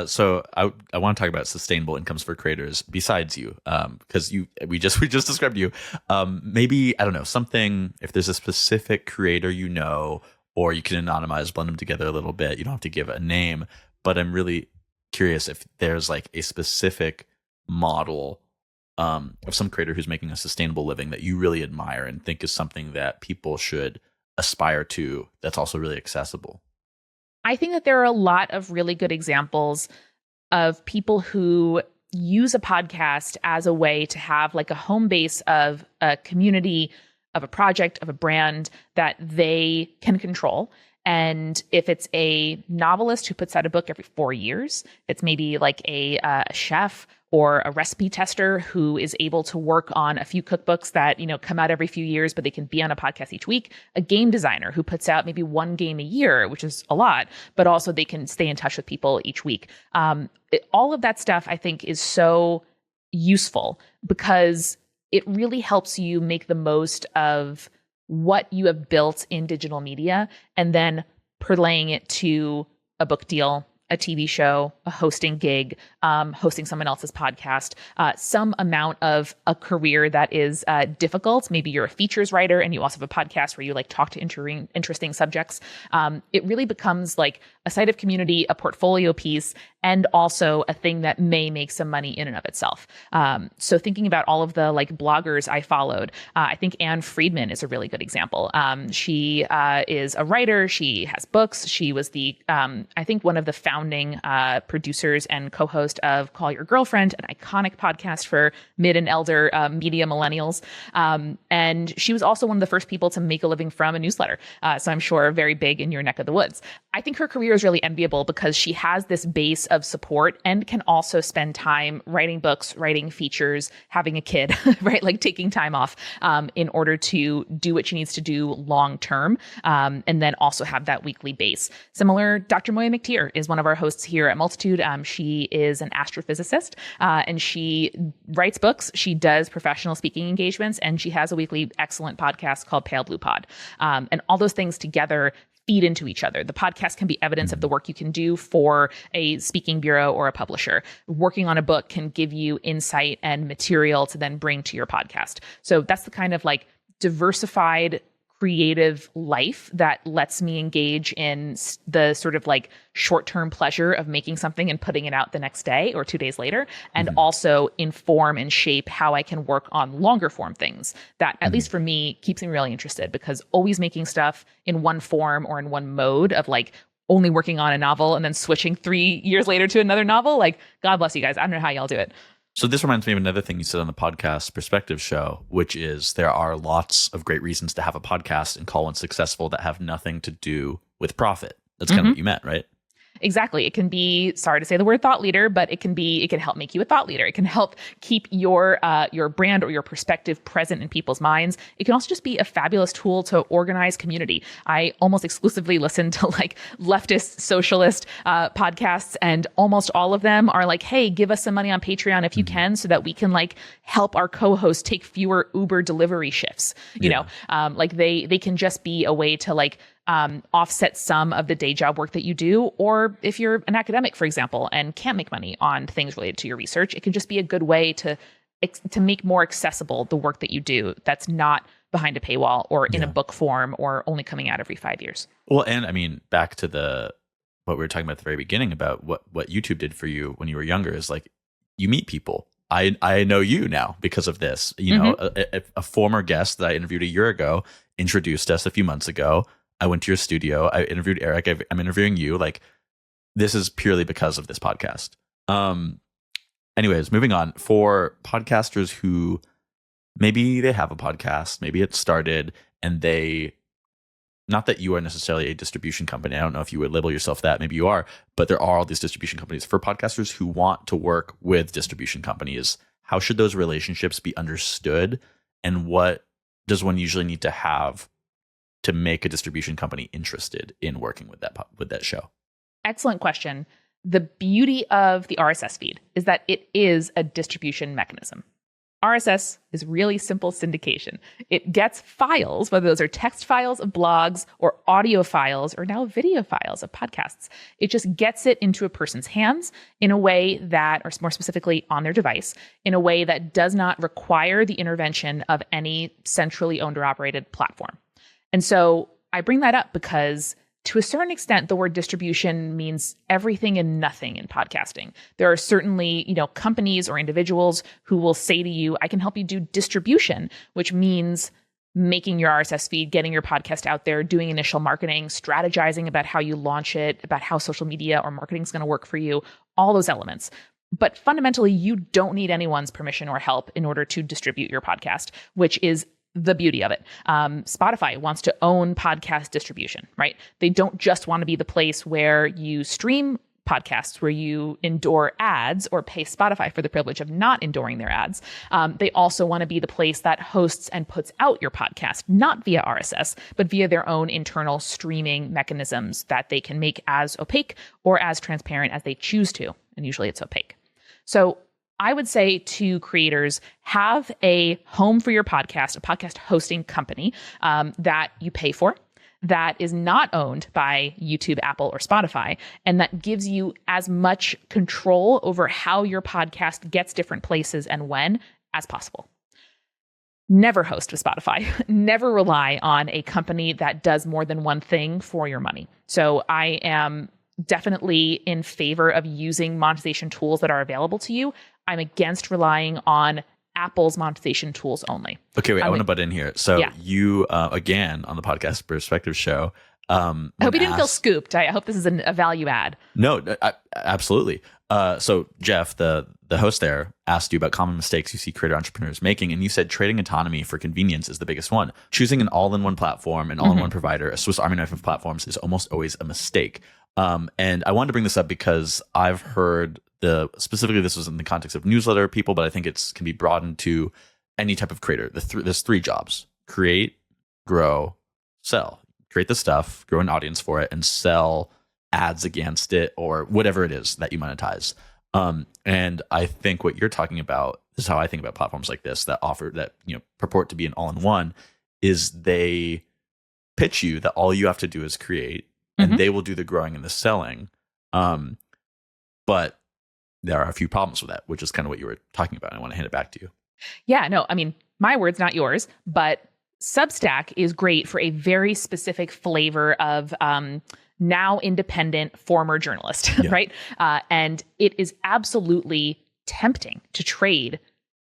So I want to talk about sustainable incomes for creators besides you, because we just described you. Maybe, I don't know, something, if there's a specific creator, or you can anonymize, blend them together a little bit. You don't have to give a name, but I'm really curious if there's like a specific model of some creator who's making a sustainable living that you really admire and think is something that people should aspire to, that's also really accessible. I think that there are a lot of really good examples of people who use a podcast as a way to have like a home base of a community, of a project, of a brand that they can control. And if it's a novelist who puts out a book every 4 years, it's maybe like a chef or a recipe tester who is able to work on a few cookbooks that, come out every few years, but they can be on a podcast each week. A game designer who puts out maybe 1 game a year, which is a lot, but also they can stay in touch with people each week. All of that stuff, I think, is so useful because it really helps you make the most of what you have built in digital media and then parlaying it to a book deal, a TV show, a hosting gig, hosting someone else's podcast, some amount of a career that is difficult. Maybe you're a features writer and you also have a podcast where you like talk to interesting subjects. It really becomes like a site of community, a portfolio piece, and also a thing that may make some money in and of itself. So thinking about all of the like bloggers I followed, I think Anne Friedman is a really good example. She is a writer. She has books. She was I think one of the founding producers and co-host of Call Your Girlfriend, an iconic podcast for mid and elder media millennials. And she was also one of the first people to make a living from a newsletter. So I'm sure very big in your neck of the woods. I think her career is really enviable because she has this base of support and can also spend time writing books, writing features, having a kid, right? Like taking time off in order to do what she needs to do long term. And then also have that weekly base. Similar, Dr. Moya McTeer is one of our hosts here at Multitude. She is an astrophysicist and she writes books. She does professional speaking engagements and she has a weekly excellent podcast called Pale Blue Pod. And all those things together feed into each other. The podcast can be evidence of the work you can do for a speaking bureau or a publisher. Working on a book can give you insight and material to then bring to your podcast. So that's the kind of like diversified creative life that lets me engage in the sort of like short-term pleasure of making something and putting it out the next day or 2 days later, and also inform and shape how I can work on longer form things that, at least for me, keeps me really interested, because always making stuff in one form or in one mode of like only working on a novel and then switching 3 years later to another novel, like, God bless you guys. I don't know how y'all do it. So this reminds me of another thing you said on the podcast Perspective show, which is there are lots of great reasons to have a podcast and call one successful that have nothing to do with profit. That's kind of what you meant, right? Exactly. It can be, sorry to say the word thought leader, but it can help make you a thought leader. It can help keep your brand or your perspective present in people's minds. It can also just be a fabulous tool to organize community. I almost exclusively listen to like leftist, socialist podcasts, and almost all of them are like, hey, give us some money on Patreon if you can, so that we can like help our co-hosts take fewer Uber delivery shifts. You know, like they can just be a way to like offset some of the day job work that you do. Or if you're an academic, for example, and can't make money on things related to your research, it can just be a good way to make more accessible the work that you do that's not behind a paywall or in a book form or only coming out every 5 years. Well, and I mean, back to what we were talking about at the very beginning about what YouTube did for you when you were younger is like, you meet people. I know you now because of this. You know, a former guest that I interviewed a year ago introduced us a few months ago. I went to your studio. I interviewed Eric. I'm interviewing you. Like, this is purely because of this podcast. Anyways, moving on. For podcasters who maybe they have a podcast, maybe it started and not that you are necessarily a distribution company. I don't know if you would label yourself that. Maybe you are, but there are all these distribution companies. For podcasters who want to work with distribution companies, how should those relationships be understood? And what does one usually need to have to make a distribution company interested in working with that show? Excellent question. The beauty of the RSS feed is that it is a distribution mechanism. RSS is really simple syndication. It gets files, whether those are text files of blogs or audio files or now video files of podcasts. It just gets it into a person's hands in a way that, or more specifically on their device, in a way that does not require the intervention of any centrally owned or operated platform. And so I bring that up because to a certain extent, the word distribution means everything and nothing in podcasting. There are certainly, companies or individuals who will say to you, I can help you do distribution, which means making your RSS feed, getting your podcast out there, doing initial marketing, strategizing about how you launch it, about how social media or marketing is going to work for you, all those elements. But fundamentally, you don't need anyone's permission or help in order to distribute your podcast, which is the beauty of it. Spotify wants to own podcast distribution, right? They don't just want to be the place where you stream podcasts, where you endure ads or pay Spotify for the privilege of not enduring their ads. They also want to be the place that hosts and puts out your podcast, not via RSS, but via their own internal streaming mechanisms that they can make as opaque or as transparent as they choose to. And usually it's opaque. So I would say to creators, have a home for your podcast, a podcast hosting company that you pay for, that is not owned by YouTube, Apple, or Spotify, and that gives you as much control over how your podcast gets different places and when as possible. Never host with Spotify. Never rely on a company that does more than one thing for your money. So I am definitely in favor of using monetization tools that are available to you. I'm against relying on Apple's monetization tools only. Okay, wait, I want to butt in here. So you, again, on the podcast Perspective show. I hope you didn't feel scooped. I hope this is a value add. No, absolutely. So Jeff, the host there, asked you about common mistakes you see creator entrepreneurs making, and you said trading autonomy for convenience is the biggest one. Choosing an all-in-one platform, an all-in-one provider, a Swiss Army knife of platforms is almost always a mistake. And I wanted to bring this up because I've heard specifically this was in the context of newsletter people, but I think it can be broadened to any type of creator. There's 3 jobs: create, grow, sell. Create the stuff, grow an audience for it, and sell ads against it or whatever it is that you monetize. And I think what you're talking about, this is how I think about platforms like this that purport to be an all-in-one, is they pitch you that all you have to do is create, and they will do the growing and the selling. But there are a few problems with that, which is kind of what you were talking about. I want to hand it back to you. Yeah, no, I mean, my words, not yours, but Substack is great for a very specific flavor of now independent former journalist, right? And it is absolutely tempting to trade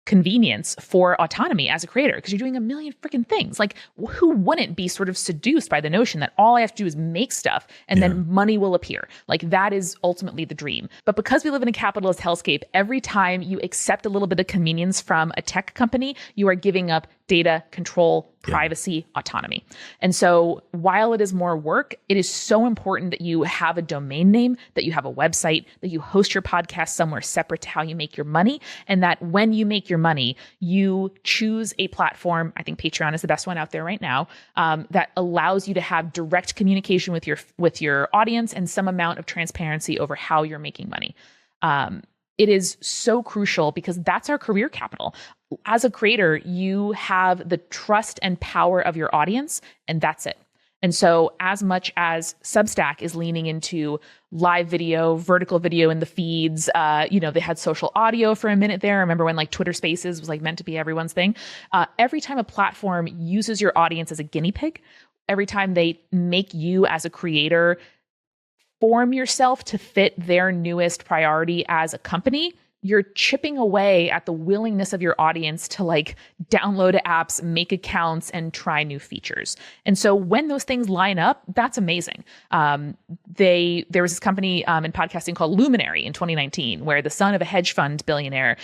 convenience for autonomy as a creator because you're doing a million freaking things. Like, who wouldn't be sort of seduced by the notion that all I have to do is make stuff and then money will appear? Like, that is ultimately the dream. But because we live in a capitalist hellscape, every time you accept a little bit of convenience from a tech company, you are giving up data, control, privacy, autonomy. And so while it is more work, it is so important that you have a domain name, that you have a website, that you host your podcast somewhere separate to how you make your money, and that when you make your money, you choose a platform. I think Patreon is the best one out there right now, that allows you to have direct communication with your audience and some amount of transparency over how you're making money. It is so crucial because that's our career capital. As a creator, you have the trust and power of your audience, and that's it. And so as much as Substack is leaning into live video, vertical video in the feeds, they had social audio for a minute there. I remember when like Twitter Spaces was like meant to be everyone's thing. Every time a platform uses your audience as a guinea pig, every time they make you as a creator form yourself to fit their newest priority as a company, you're chipping away at the willingness of your audience to like download apps, make accounts, and try new features. And so when those things line up, that's amazing. There was this company in podcasting called Luminary in 2019, where the son of a hedge fund billionaire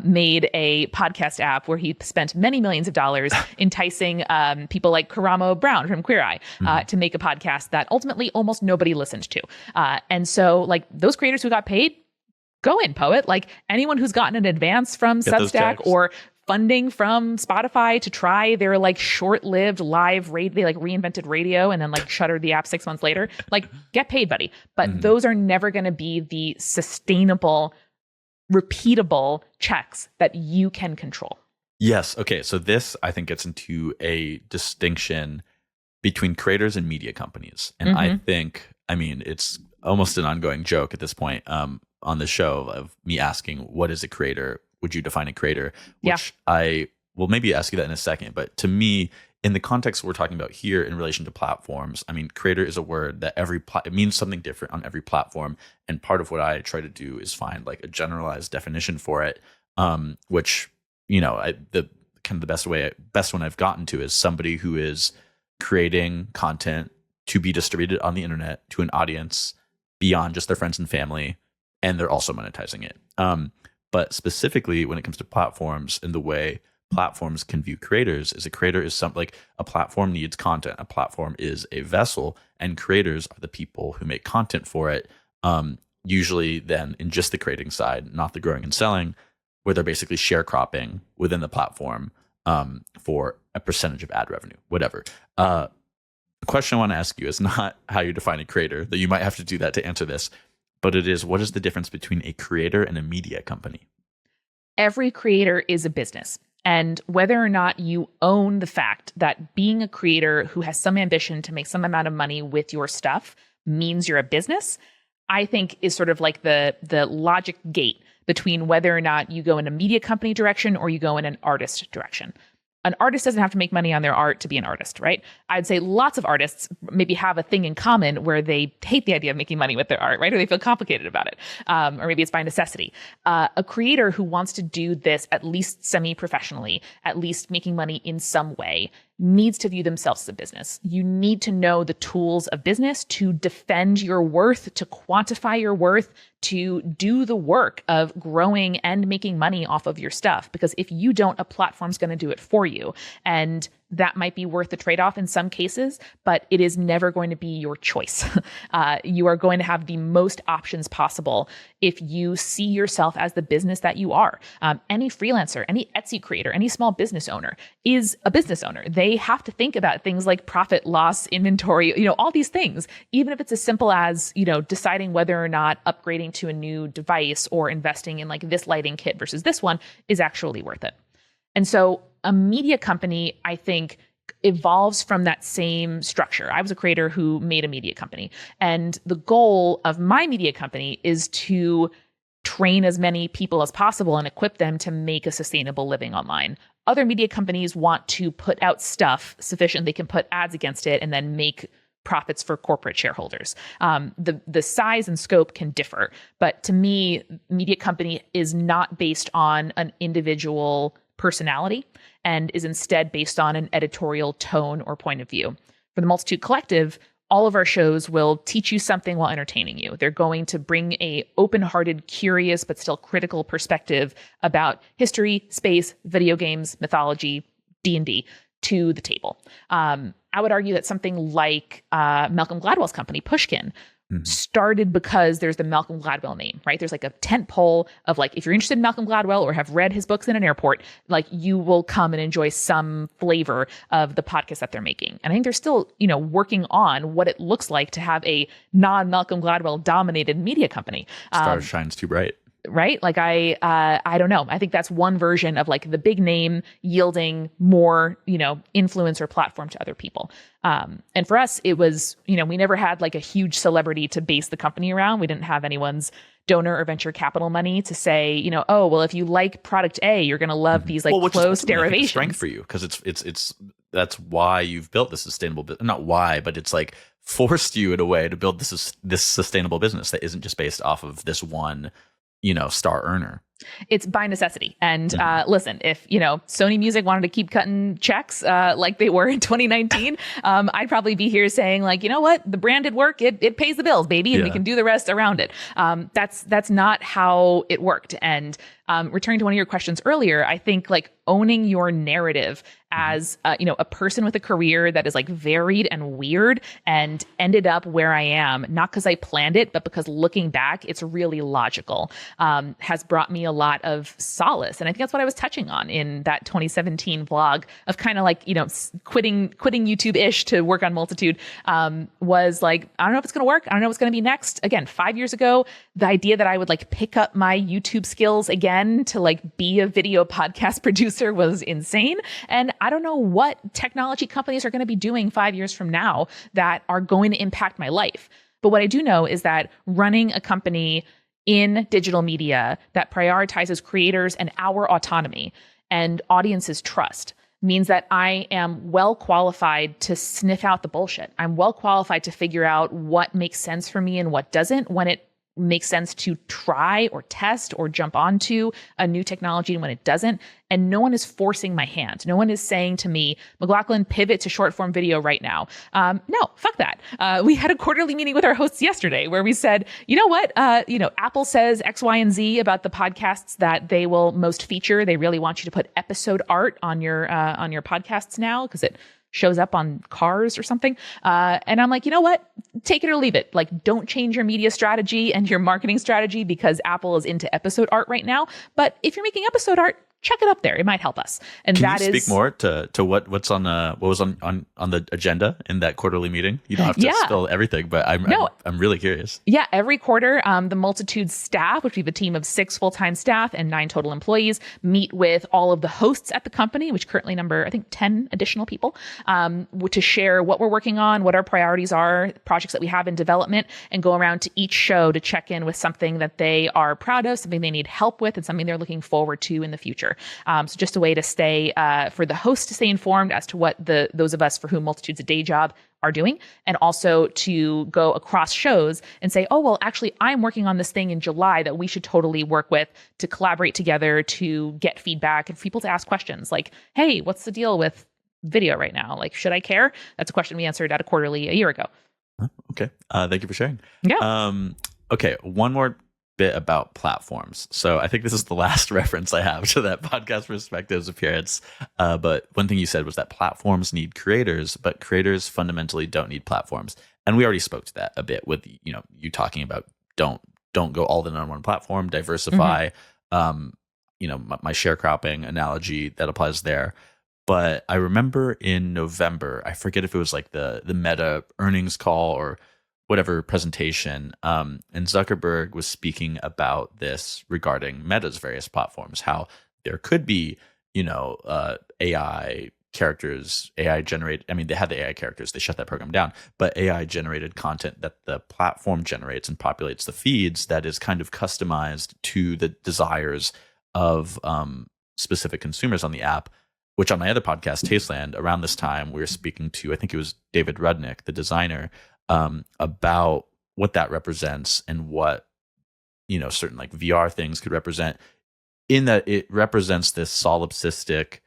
made a podcast app where he spent many millions of dollars enticing people like Karamo Brown from Queer Eye to make a podcast that ultimately almost nobody listened to. And so like those creators who got paid, go in, poet. Like anyone who's gotten an advance from Substack or funding from Spotify to try their like short-lived live radio, they like reinvented radio and then like shuttered the app 6 months later, like get paid, buddy. But those are never going to be the sustainable, repeatable checks that you can control. Yes. Okay. So this, I think, gets into a distinction between creators and media companies. And I think, it's almost an ongoing joke at this point. On the show of me asking, what is a creator? Would you define a creator? Which I will maybe ask you that in a second. But to me, in the context we're talking about here in relation to platforms, creator is a word that it means something different on every platform. And part of what I try to do is find like a generalized definition for it, which, the best one I've gotten to is somebody who is creating content to be distributed on the internet to an audience beyond just their friends and family. And they're also monetizing it. But specifically when it comes to platforms and the way platforms can view creators, is a creator is something like a platform needs content. A platform is a vessel, and creators are the people who make content for it. Usually then in just the creating side, not the growing and selling, where they're basically sharecropping within the platform for a percentage of ad revenue, whatever. The question I want to ask you is not how you define a creator, though you might have to do that to answer this. But it is, what is the difference between a creator and a media company? Every creator is a business. And whether or not you own the fact that being a creator who has some ambition to make some amount of money with your stuff means you're a business, I think is sort of like the logic gate between whether or not you go in a media company direction or you go in an artist direction. An artist doesn't have to make money on their art to be an artist, right? I'd say lots of artists maybe have a thing in common where they hate the idea of making money with their art, right? Or they feel complicated about it. Or maybe it's by necessity. A creator who wants to do this at least semi-professionally, at least making money in some way, needs to view themselves as a business. You need to know the tools of business to defend your worth, to quantify your worth, to do the work of growing and making money off of your stuff. Because if you don't, a platform's going to do it for you. And that might be worth the trade-off in some cases, but it is never going to be your choice. You are going to have the most options possible if you see yourself as the business that you are. Any freelancer, any Etsy creator, any small business owner is a business owner. They have to think about things like profit, loss, inventory, all these things, even if it's as simple as, deciding whether or not upgrading to a new device or investing in like this lighting kit versus this one is actually worth it. And so a media company, I think, evolves from that same structure. I was a creator who made a media company. And the goal of my media company is to train as many people as possible and equip them to make a sustainable living online. other media companies want to put out stuff sufficient they can put ads against it and then make profits for corporate shareholders. The size and scope can differ, but to me, media company is not based on an individual personality and is instead based on an editorial tone or point of view. For the Multitude Collective, all of our shows will teach you something while entertaining you. They're going to bring a open-hearted, curious, but still critical perspective about history, space, video games, mythology, D&D to the table. I would argue that something like Malcolm Gladwell's company, Pushkin, started because there's the Malcolm Gladwell name, right? There's like a tent pole of like, if you're interested in Malcolm Gladwell or have read his books in an airport, like you will come and enjoy some flavor of the podcast that they're making. And I think they're still, working on what it looks like to have a non-Malcolm Gladwell dominated media company. Star shines too bright. Right? Like I don't know. I think that's one version of like the big name yielding more, influence or platform to other people. And for us, it was, we never had like a huge celebrity to base the company around. We didn't have anyone's donor or venture capital money to say, oh, well, if you like product A, you're going to love these like close derivations. Strength for you because it's that's why you've built this sustainable business. Not why, but it's like forced you in a way to build this sustainable business that isn't just based off of this one star earner. It's by necessity. And listen, if, Sony Music wanted to keep cutting checks like they were in 2019, I'd probably be here saying like, you know what, the brand did work. It pays the bills, baby, and we can do the rest around it. That's not how it worked. And returning to one of your questions earlier, I think like owning your narrative as a person with a career that is like varied and weird and ended up where I am, not because I planned it, but because looking back, it's really logical, has brought me a lot of solace. And I think that's what I was touching on in that 2017 vlog of kind of like, quitting YouTube-ish to work on Multitude, was like, I don't know if it's going to work. I don't know what's going to be next. Again, 5 years ago, the idea that I would like pick up my YouTube skills again to like be a video podcast producer was insane. And I don't know what technology companies are going to be doing 5 years from now that are going to impact my life. But what I do know is that running a company in digital media that prioritizes creators and our autonomy and audiences' trust means that I am well qualified to sniff out the bullshit. I'm well qualified to figure out what makes sense for me and what doesn't when it makes sense to try or test or jump onto a new technology and when it doesn't. And no one is forcing my hand. No one is saying to me, McLoughlin, pivot to short form video right now. No, fuck that. We had a quarterly meeting with our hosts yesterday where we said, you know what? Apple says X, Y, and Z about the podcasts that they will most feature. They really want you to put episode art on your podcasts now because it shows up on cars or something. And I'm like, you know what? Take it or leave it. Like, don't change your media strategy and your marketing strategy because Apple is into episode art right now. But if you're making episode art, check it up there. It might help us. And Can that you speak more to what was on the agenda in that quarterly meeting? You don't have to spill everything, but I'm really curious. Yeah, every quarter, the Multitude staff, which we have a team of 6 full-time staff and 9 total employees, meet with all of the hosts at the company, which currently number, I think, 10 additional people, to share what we're working on, what our priorities are, projects that we have in development, and go around to each show to check in with something that they are proud of, something they need help with, and something they're looking forward to in the future. So just a way to stay, for the host to stay informed as to what those of us for whom Multitude's a day job are doing, and also to go across shows and say, oh, well, actually, I'm working on this thing in July that we should totally work with to collaborate together to get feedback and for people to ask questions like, hey, what's the deal with video right now? Like, should I care? That's a question we answered at a quarterly a year ago. Okay. Thank you for sharing. Yeah. Okay. One more bit about platforms. So I think this is the last reference I have to that podcast perspectives appearance. But one thing you said was that platforms need creators, but creators fundamentally don't need platforms. And we already spoke to that a bit with, you talking about don't go all in on one platform, diversify, my sharecropping analogy that applies there. But I remember in November, I forget if it was like the Meta earnings call or whatever presentation, and Zuckerberg was speaking about this regarding Meta's various platforms, how there could be, AI characters, AI generate. I mean, they had the AI characters, they shut that program down, but AI generated content that the platform generates and populates the feeds that is kind of customized to the desires of specific consumers on the app. which on my other podcast, Tasteland, around this time, we were speaking to, I think it was David Rudnick, the designer, about what that represents and what, certain like VR things could represent, in that it represents this solipsistic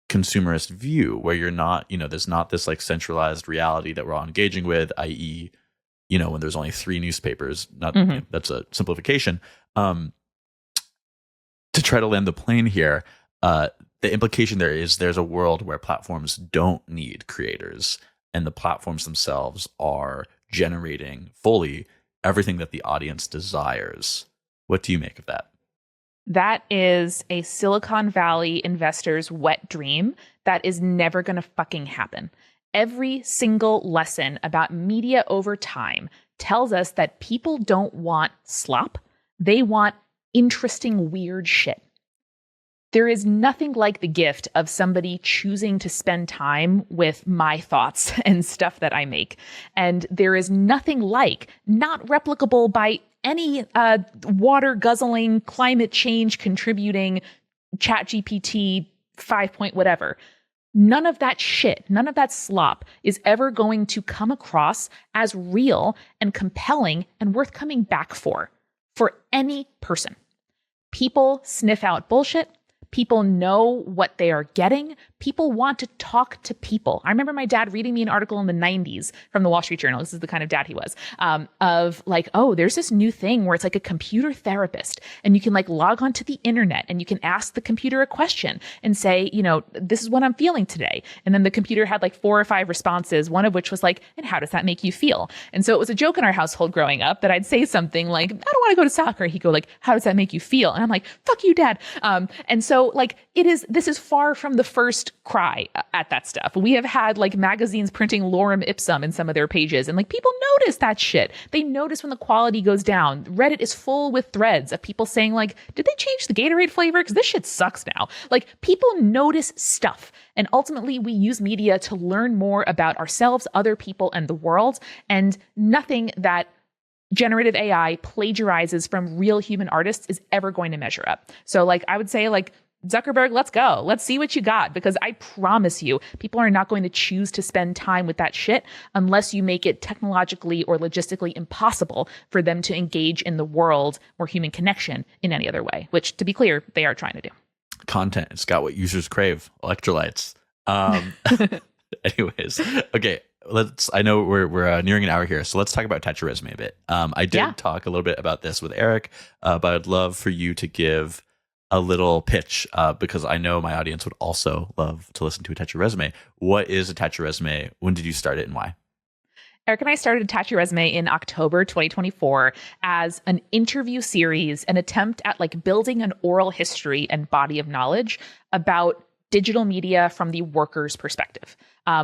consumerist view where you're not, there's not this like centralized reality that we're all engaging with, i.e., when there's only 3 newspapers, that's a simplification. To try to land the plane here, the implication there is there's a world where platforms don't need creators, and the platforms themselves are generating fully everything that the audience desires. What do you make of that? That is a Silicon Valley investor's wet dream that is never going to fucking happen. Every single lesson about media over time tells us that people don't want slop. They want interesting, weird shit. There is nothing like the gift of somebody choosing to spend time with my thoughts and stuff that I make. And there is nothing like, not replicable by any water guzzling, climate change contributing, ChatGPT 5 point whatever. None of that shit, none of that slop is ever going to come across as real and compelling and worth coming back for any person. People sniff out bullshit. People know what they are getting. People want to talk to people. I remember my dad reading me an article in the 90s from the Wall Street Journal. This is the kind of dad he was, of like, oh, there's this new thing where it's like a computer therapist, and you can like log onto the internet and you can ask the computer a question and say, this is what I'm feeling today. And then the computer had like 4 or 5 responses, one of which was like, and how does that make you feel? And so it was a joke in our household growing up that I'd say something like, I don't want to go to soccer. He'd go like, how does that make you feel? And I'm like, fuck you, Dad. And so like this is far from the first cry at that stuff. We have had like magazines printing lorem ipsum in some of their pages, and like people notice that shit. They notice when the quality goes down. Reddit is full with threads of people saying like, did they change the Gatorade flavor? Because this shit sucks now. Like people notice stuff. And ultimately we use media to learn more about ourselves, other people, and the world. And nothing that generative AI plagiarizes from real human artists is ever going to measure up. So like I would say like, Zuckerberg, let's go. Let's see what you got, because I promise you, people are not going to choose to spend time with that shit unless you make it technologically or logistically impossible for them to engage in the world or human connection in any other way, which, to be clear, they are trying to do. Content. It's got what users crave. Electrolytes. Anyways, okay. I know we're nearing an hour here, so let's talk about Attach Your Resume a bit. I did talk a little bit about this with Eric, but I'd love for you to give a little pitch, because I know my audience would also love to listen to Attach Your Resume. What is Attach Your Resume? When did you start it and why? Eric and I started Attach Your Resume in October 2024 as an interview series, an attempt at like building an oral history and body of knowledge about digital media from the worker's perspective.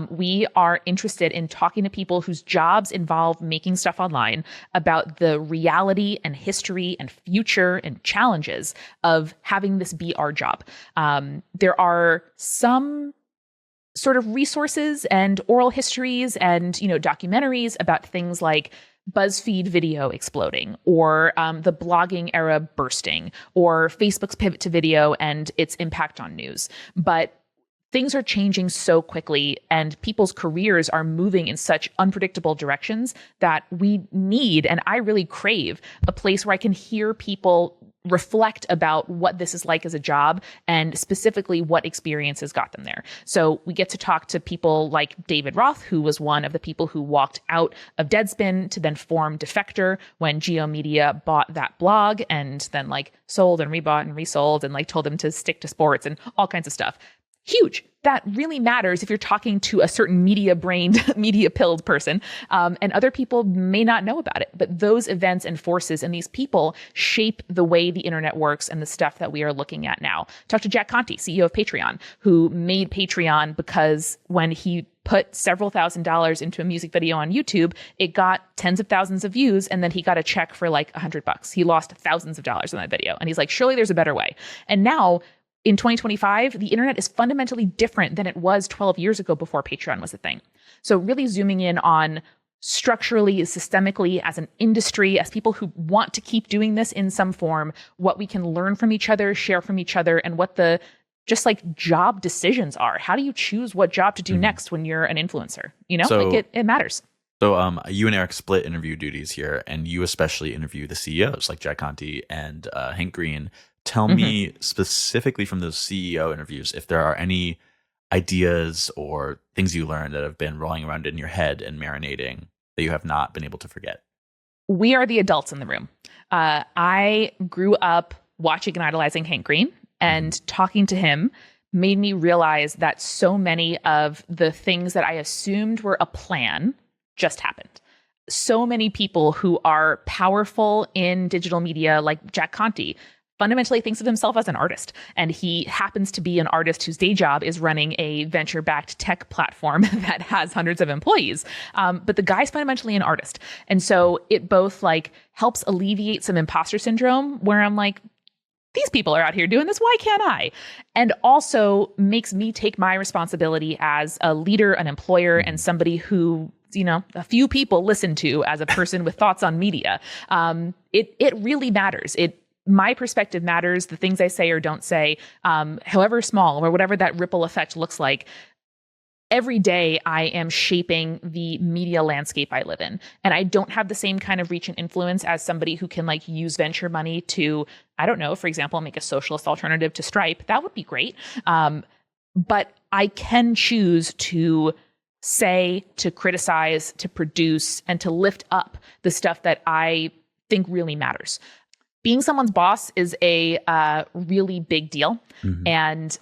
We are interested in talking to people whose jobs involve making stuff online about the reality and history and future and challenges of having this be our job. There are some sort of resources and oral histories and, documentaries about things like BuzzFeed video exploding, or the blogging era bursting, or Facebook's pivot to video and its impact on news. But things are changing so quickly and people's careers are moving in such unpredictable directions that we need, and I really crave, a place where I can hear people reflect about what this is like as a job and specifically what experiences got them there. So we get to talk to people like David Roth, who was one of the people who walked out of Deadspin to then form Defector when GeoMedia bought that blog and then like sold and rebought and resold and like told them to stick to sports and all kinds of stuff. Huge. That really matters if you're talking to a certain media-brained, media-pilled person, and other people may not know about it. But those events and forces and these people shape the way the internet works and the stuff that we are looking at now. Talk to Jack Conte, CEO of Patreon, who made Patreon because when he put several $1,000s into a music video on YouTube, it got tens of thousands of views, and then he got a check for like $100. He lost thousands of dollars on that video. And he's like, surely there's a better way. And now, in 2025, the internet is fundamentally different than it was 12 years ago before Patreon was a thing. So really zooming in on structurally, systemically, as an industry, as people who want to keep doing this in some form, what we can learn from each other, share from each other, and what the just like job decisions are. How do you choose what job to do next when you're an influencer? So, like it matters. So you and Eric split interview duties here, and you especially interview the CEOs like Jack Conte and Hank Green. Tell me specifically from those CEO interviews if there are any ideas or things you learned that have been rolling around in your head and marinating that you have not been able to forget. We are the adults in the room. I grew up watching and idolizing Hank Green, and talking to him made me realize that so many of the things that I assumed were a plan just happened. So many people who are powerful in digital media, like Jack Conte, fundamentally thinks of himself as an artist. And he happens to be an artist whose day job is running a venture-backed tech platform that has hundreds of employees. But the guy's fundamentally an artist. And so it both like helps alleviate some imposter syndrome where I'm like, these people are out here doing this. Why can't I? And also makes me take my responsibility as a leader, an employer, and somebody who, a few people listen to as a person with thoughts on media. It really matters. My perspective matters. The things I say or don't say, however small or whatever that ripple effect looks like. Every day I am shaping the media landscape I live in. And I don't have the same kind of reach and influence as somebody who can like use venture money to, I don't know, for example, make a socialist alternative to Stripe. That would be great. But I can choose to say, to criticize, to produce, and to lift up the stuff that I think really matters. Being someone's boss is a really big deal. And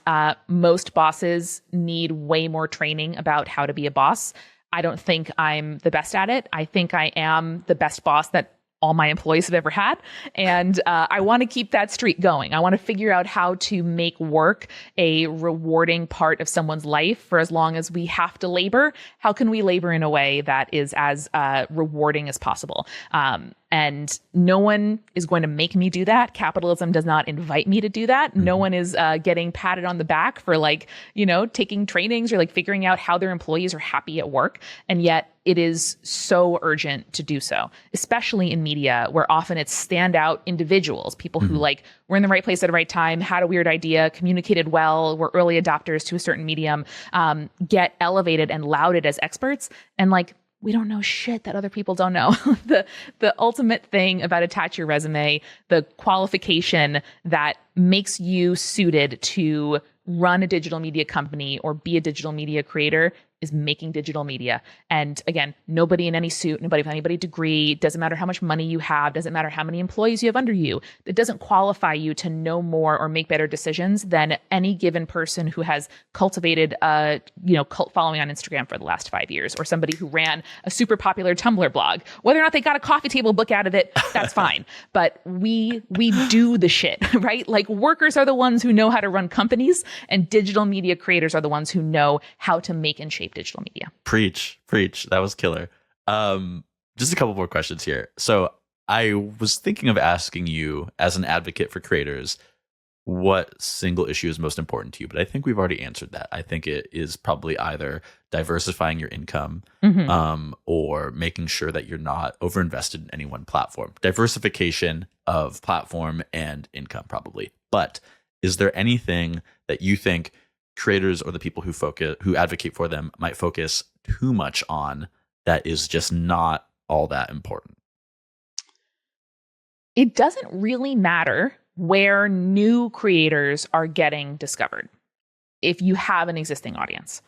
most bosses need way more training about how to be a boss. I don't think I'm the best at it. I think I am the best boss that all my employees have ever had. And I want to keep that streak going. I want to figure out how to make work a rewarding part of someone's life for as long as we have to labor. How can we labor in a way that is as rewarding as possible? And no one is going to make me do that. Capitalism does not invite me to do that. No one is getting patted on the back for taking trainings or figuring out how their employees are happy at work. And yet it is so urgent to do so, especially in media where often it's standout individuals, people who were in the right place at the right time, had a weird idea, communicated well, were early adopters to a certain medium, get elevated and lauded as experts. And we don't know shit that other people don't know. The ultimate thing about attach your resume, the qualification that makes you suited to run a digital media company or be a digital media creator is making digital media. And again, nobody in any suit, nobody with any degree, doesn't matter how much money you have, doesn't matter how many employees you have under you, that doesn't qualify you to know more or make better decisions than any given person who has cultivated a cult following on Instagram for the last 5 years, or somebody who ran a super popular Tumblr blog. Whether or not they got a coffee table book out of it, that's fine. But we do the shit, right? Workers are the ones who know how to run companies, and digital media creators are the ones who know how to make and shape digital media. Preach. That was killer. Just a couple more questions here. So I was thinking of asking you, as an advocate for creators, what single issue is most important to you? But I think we've already answered that. I think it is probably either diversifying your income or making sure that you're not overinvested in any one platform. Diversification of platform and income, probably. But is there anything that you think creators or the people who advocate for them might focus too much on that is just not all that important? It doesn't really matter where new creators are getting discovered if you have an existing audience.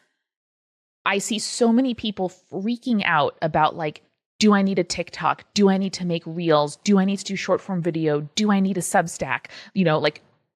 I see so many people freaking out about do I need a TikTok? Do I need to make reels? Do I need to do short form video? Do I need a Substack?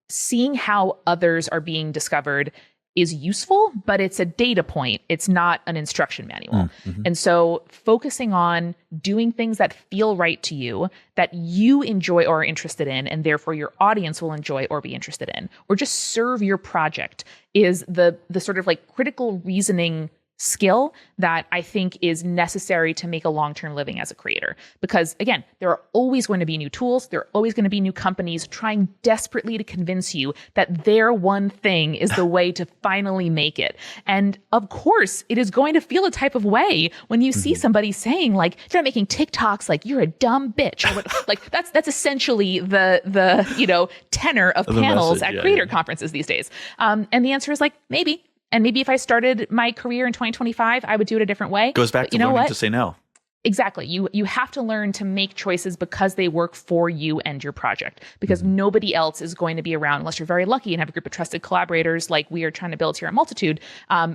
Seeing how others are being discovered is useful, but it's a data point. It's not an instruction manual. And so focusing on doing things that feel right to you, that you enjoy or are interested in, and therefore your audience will enjoy or be interested in, or just serve your project, is the sort of critical reasoning skill that I think is necessary to make a long-term living as a creator. Because again, there are always going to be new tools. There are always going to be new companies trying desperately to convince you that their one thing is the way to finally make it. And of course, it is going to feel a type of way when you see somebody saying like, if you're not making TikToks, like you're a dumb bitch. Or what, like that's essentially the tenor of panels at creator conferences these days. And the answer is like, maybe. And maybe if I started my career in 2025, I would do it a different way. Goes back to learning to say no. Exactly. You have to learn to make choices because they work for you and your project, because nobody else is going to be around unless you're very lucky and have a group of trusted collaborators like we are trying to build here at Multitude.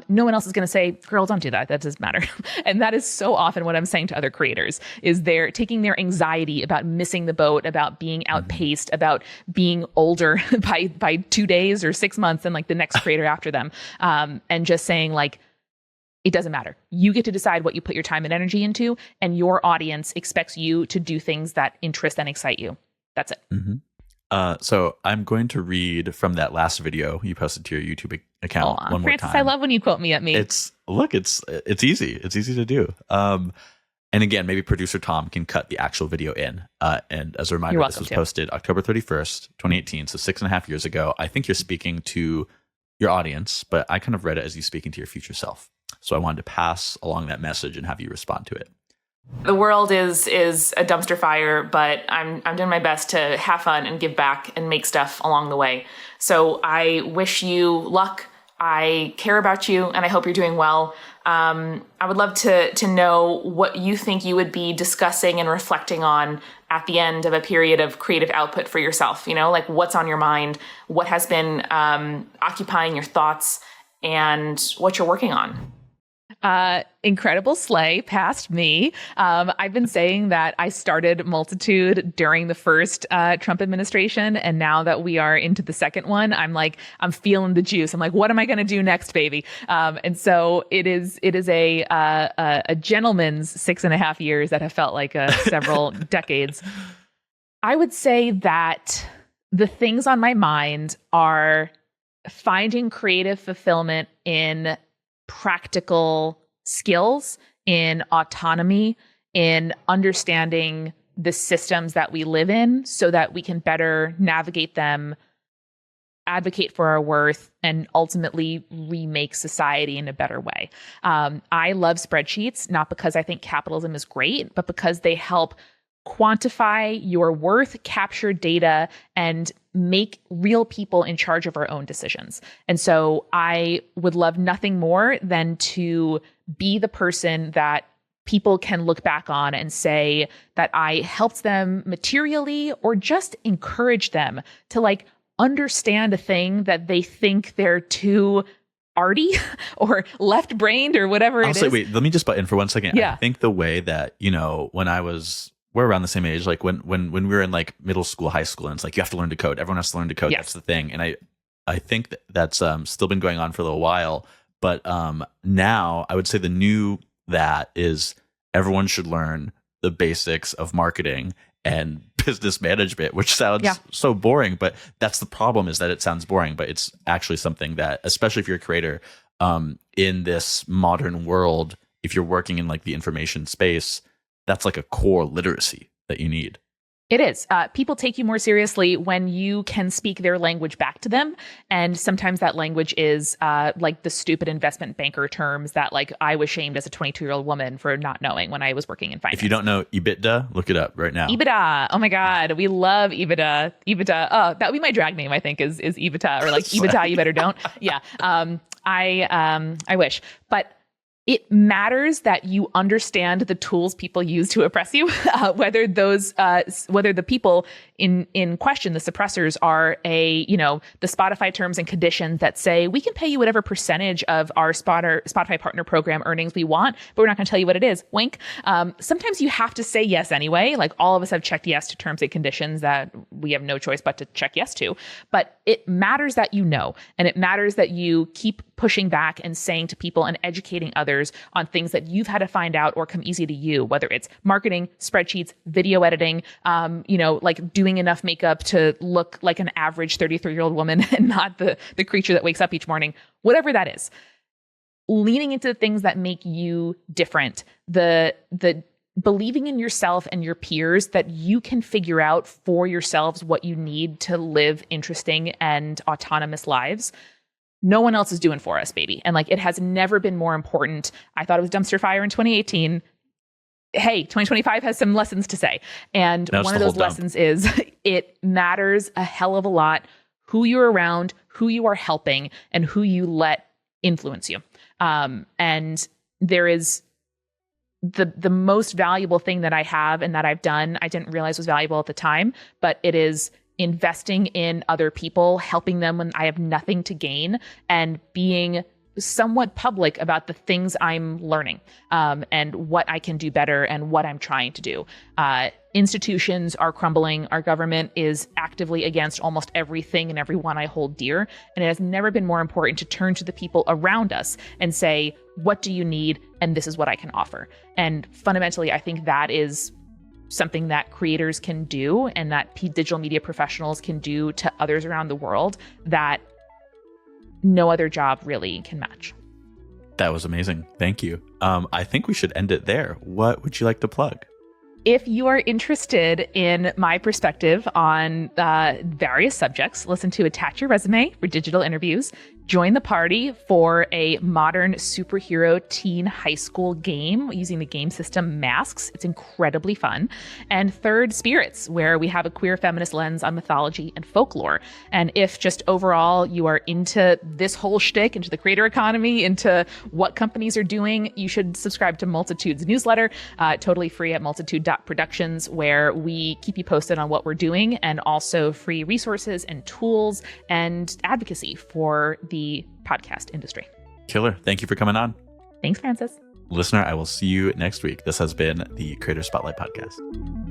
No one else is going to say, girl, don't do that. That doesn't matter. And that is so often what I'm saying to other creators is they're taking their anxiety about missing the boat, about being outpaced, about being older by 2 days or 6 months than like the next creator after them. And just saying like, it doesn't matter. You get to decide what you put your time and energy into, and your audience expects you to do things that interest and excite you. That's it. So I'm going to read from that last video you posted to your YouTube account one more Francis, time. I love when you quote me at me. It's easy. It's easy to do. And again, maybe producer Tom can cut the actual video in. And as a reminder, this was posted October 31st, 2018. So 6.5 years ago. I think you're speaking to your audience, but I kind of read it as you speaking to your future self. So I wanted to pass along that message and have you respond to it. The world is a dumpster fire, but I'm doing my best to have fun and give back and make stuff along the way. So I wish you luck. I care about you, and I hope you're doing well. I would love to know what you think you would be discussing and reflecting on at the end of a period of creative output for yourself. Like what's on your mind, what has been occupying your thoughts, and what you're working on. Incredible slay past me. I've been saying that I started Multitude during the first Trump administration. And now that we are into the second one, I'm feeling the juice. I'm like, what am I going to do next, baby? And so it is a gentleman's 6.5 years that have felt like several decades. I would say that the things on my mind are finding creative fulfillment in practical skills, in autonomy, in understanding the systems that we live in so that we can better navigate them, advocate for our worth, and ultimately remake society in a better way. I love spreadsheets, not because I think capitalism is great, but because they help quantify your worth, capture data, and make real people in charge of our own decisions. And so I would love nothing more than to be the person that people can look back on and say that I helped them materially or just encourage them to understand a thing that they think they're too arty or left-brained or whatever it is. Wait, let me just butt in for 1 second. Yeah. I think the way that, we're around the same age, like when we were in like middle school, high school, and it's like you have to learn to code. Everyone has to learn to code. Yes. That's the thing. And I think that's still been going on for a little while. But now I would say the new that is everyone should learn the basics of marketing and business management, which sounds so boring. But that's the problem, is that it sounds boring, but it's actually something that, especially if you're a creator in this modern world, if you're working in like the information space, that's like a core literacy that you need. It is. People take you more seriously when you can speak their language back to them. And sometimes that language is like the stupid investment banker terms that I was shamed as a 22-year-old woman for not knowing when I was working in finance. If you don't know EBITDA, look it up right now. EBITDA. Oh my God. We love EBITDA. EBITDA. Oh, that would be my drag name, I think, is EBITDA, or EBITDA, you better don't. Yeah. I wish. But it matters that you understand the tools people use to oppress you, whether the people in question, the suppressors, are the Spotify terms and conditions that say we can pay you whatever percentage of our Spotify partner program earnings we want, but we're not going to tell you what it is. Wink. Sometimes you have to say yes anyway. Like all of us have checked yes to terms and conditions that we have no choice but to check yes to. But it matters that you know, and it matters that you keep pushing back and saying to people and educating others on things that you've had to find out or come easy to you, whether it's marketing, spreadsheets, video editing, doing enough makeup to look like an average 33-year-old woman and not the creature that wakes up each morning, whatever that is. leaning into the things that make you different, the believing in yourself and your peers that you can figure out for yourselves what you need to live interesting and autonomous lives. No one else is doing for us, baby. And like, it has never been more important. I thought it was dumpster fire in 2018. Hey, 2025 has some lessons to say. And one of those lessons is it matters a hell of a lot who you're around, who you are helping, and who you let influence you. And there is the most valuable thing that I have and that I've done, I didn't realize was valuable at the time, but it is investing in other people, helping them when I have nothing to gain, and being somewhat public about the things I'm learning, and what I can do better and what I'm trying to do. Institutions are crumbling. Our government is actively against almost everything and everyone I hold dear. And it has never been more important to turn to the people around us and say, what do you need? And this is what I can offer. And fundamentally, I think that is something that creators can do and that digital media professionals can do to others around the world that no other job really can match. That was amazing. Thank you. I think we should end it there. What would you like to plug? If you are interested in my perspective on various subjects, listen to Attach Your Resume for digital interviews. Join the party for a modern superhero teen high school game using the game system Masks. It's incredibly fun. And third, Spirits, where we have a queer feminist lens on mythology and folklore. And if just overall you are into this whole shtick, into the creator economy, into what companies are doing, you should subscribe to Multitude's newsletter, totally free at multitude.productions, where we keep you posted on what we're doing, and also free resources and tools and advocacy for the podcast industry. Killer. Thank you for coming on. Thanks, Francis. Listener, I will see you next week. This has been the Creator Spotlight Podcast.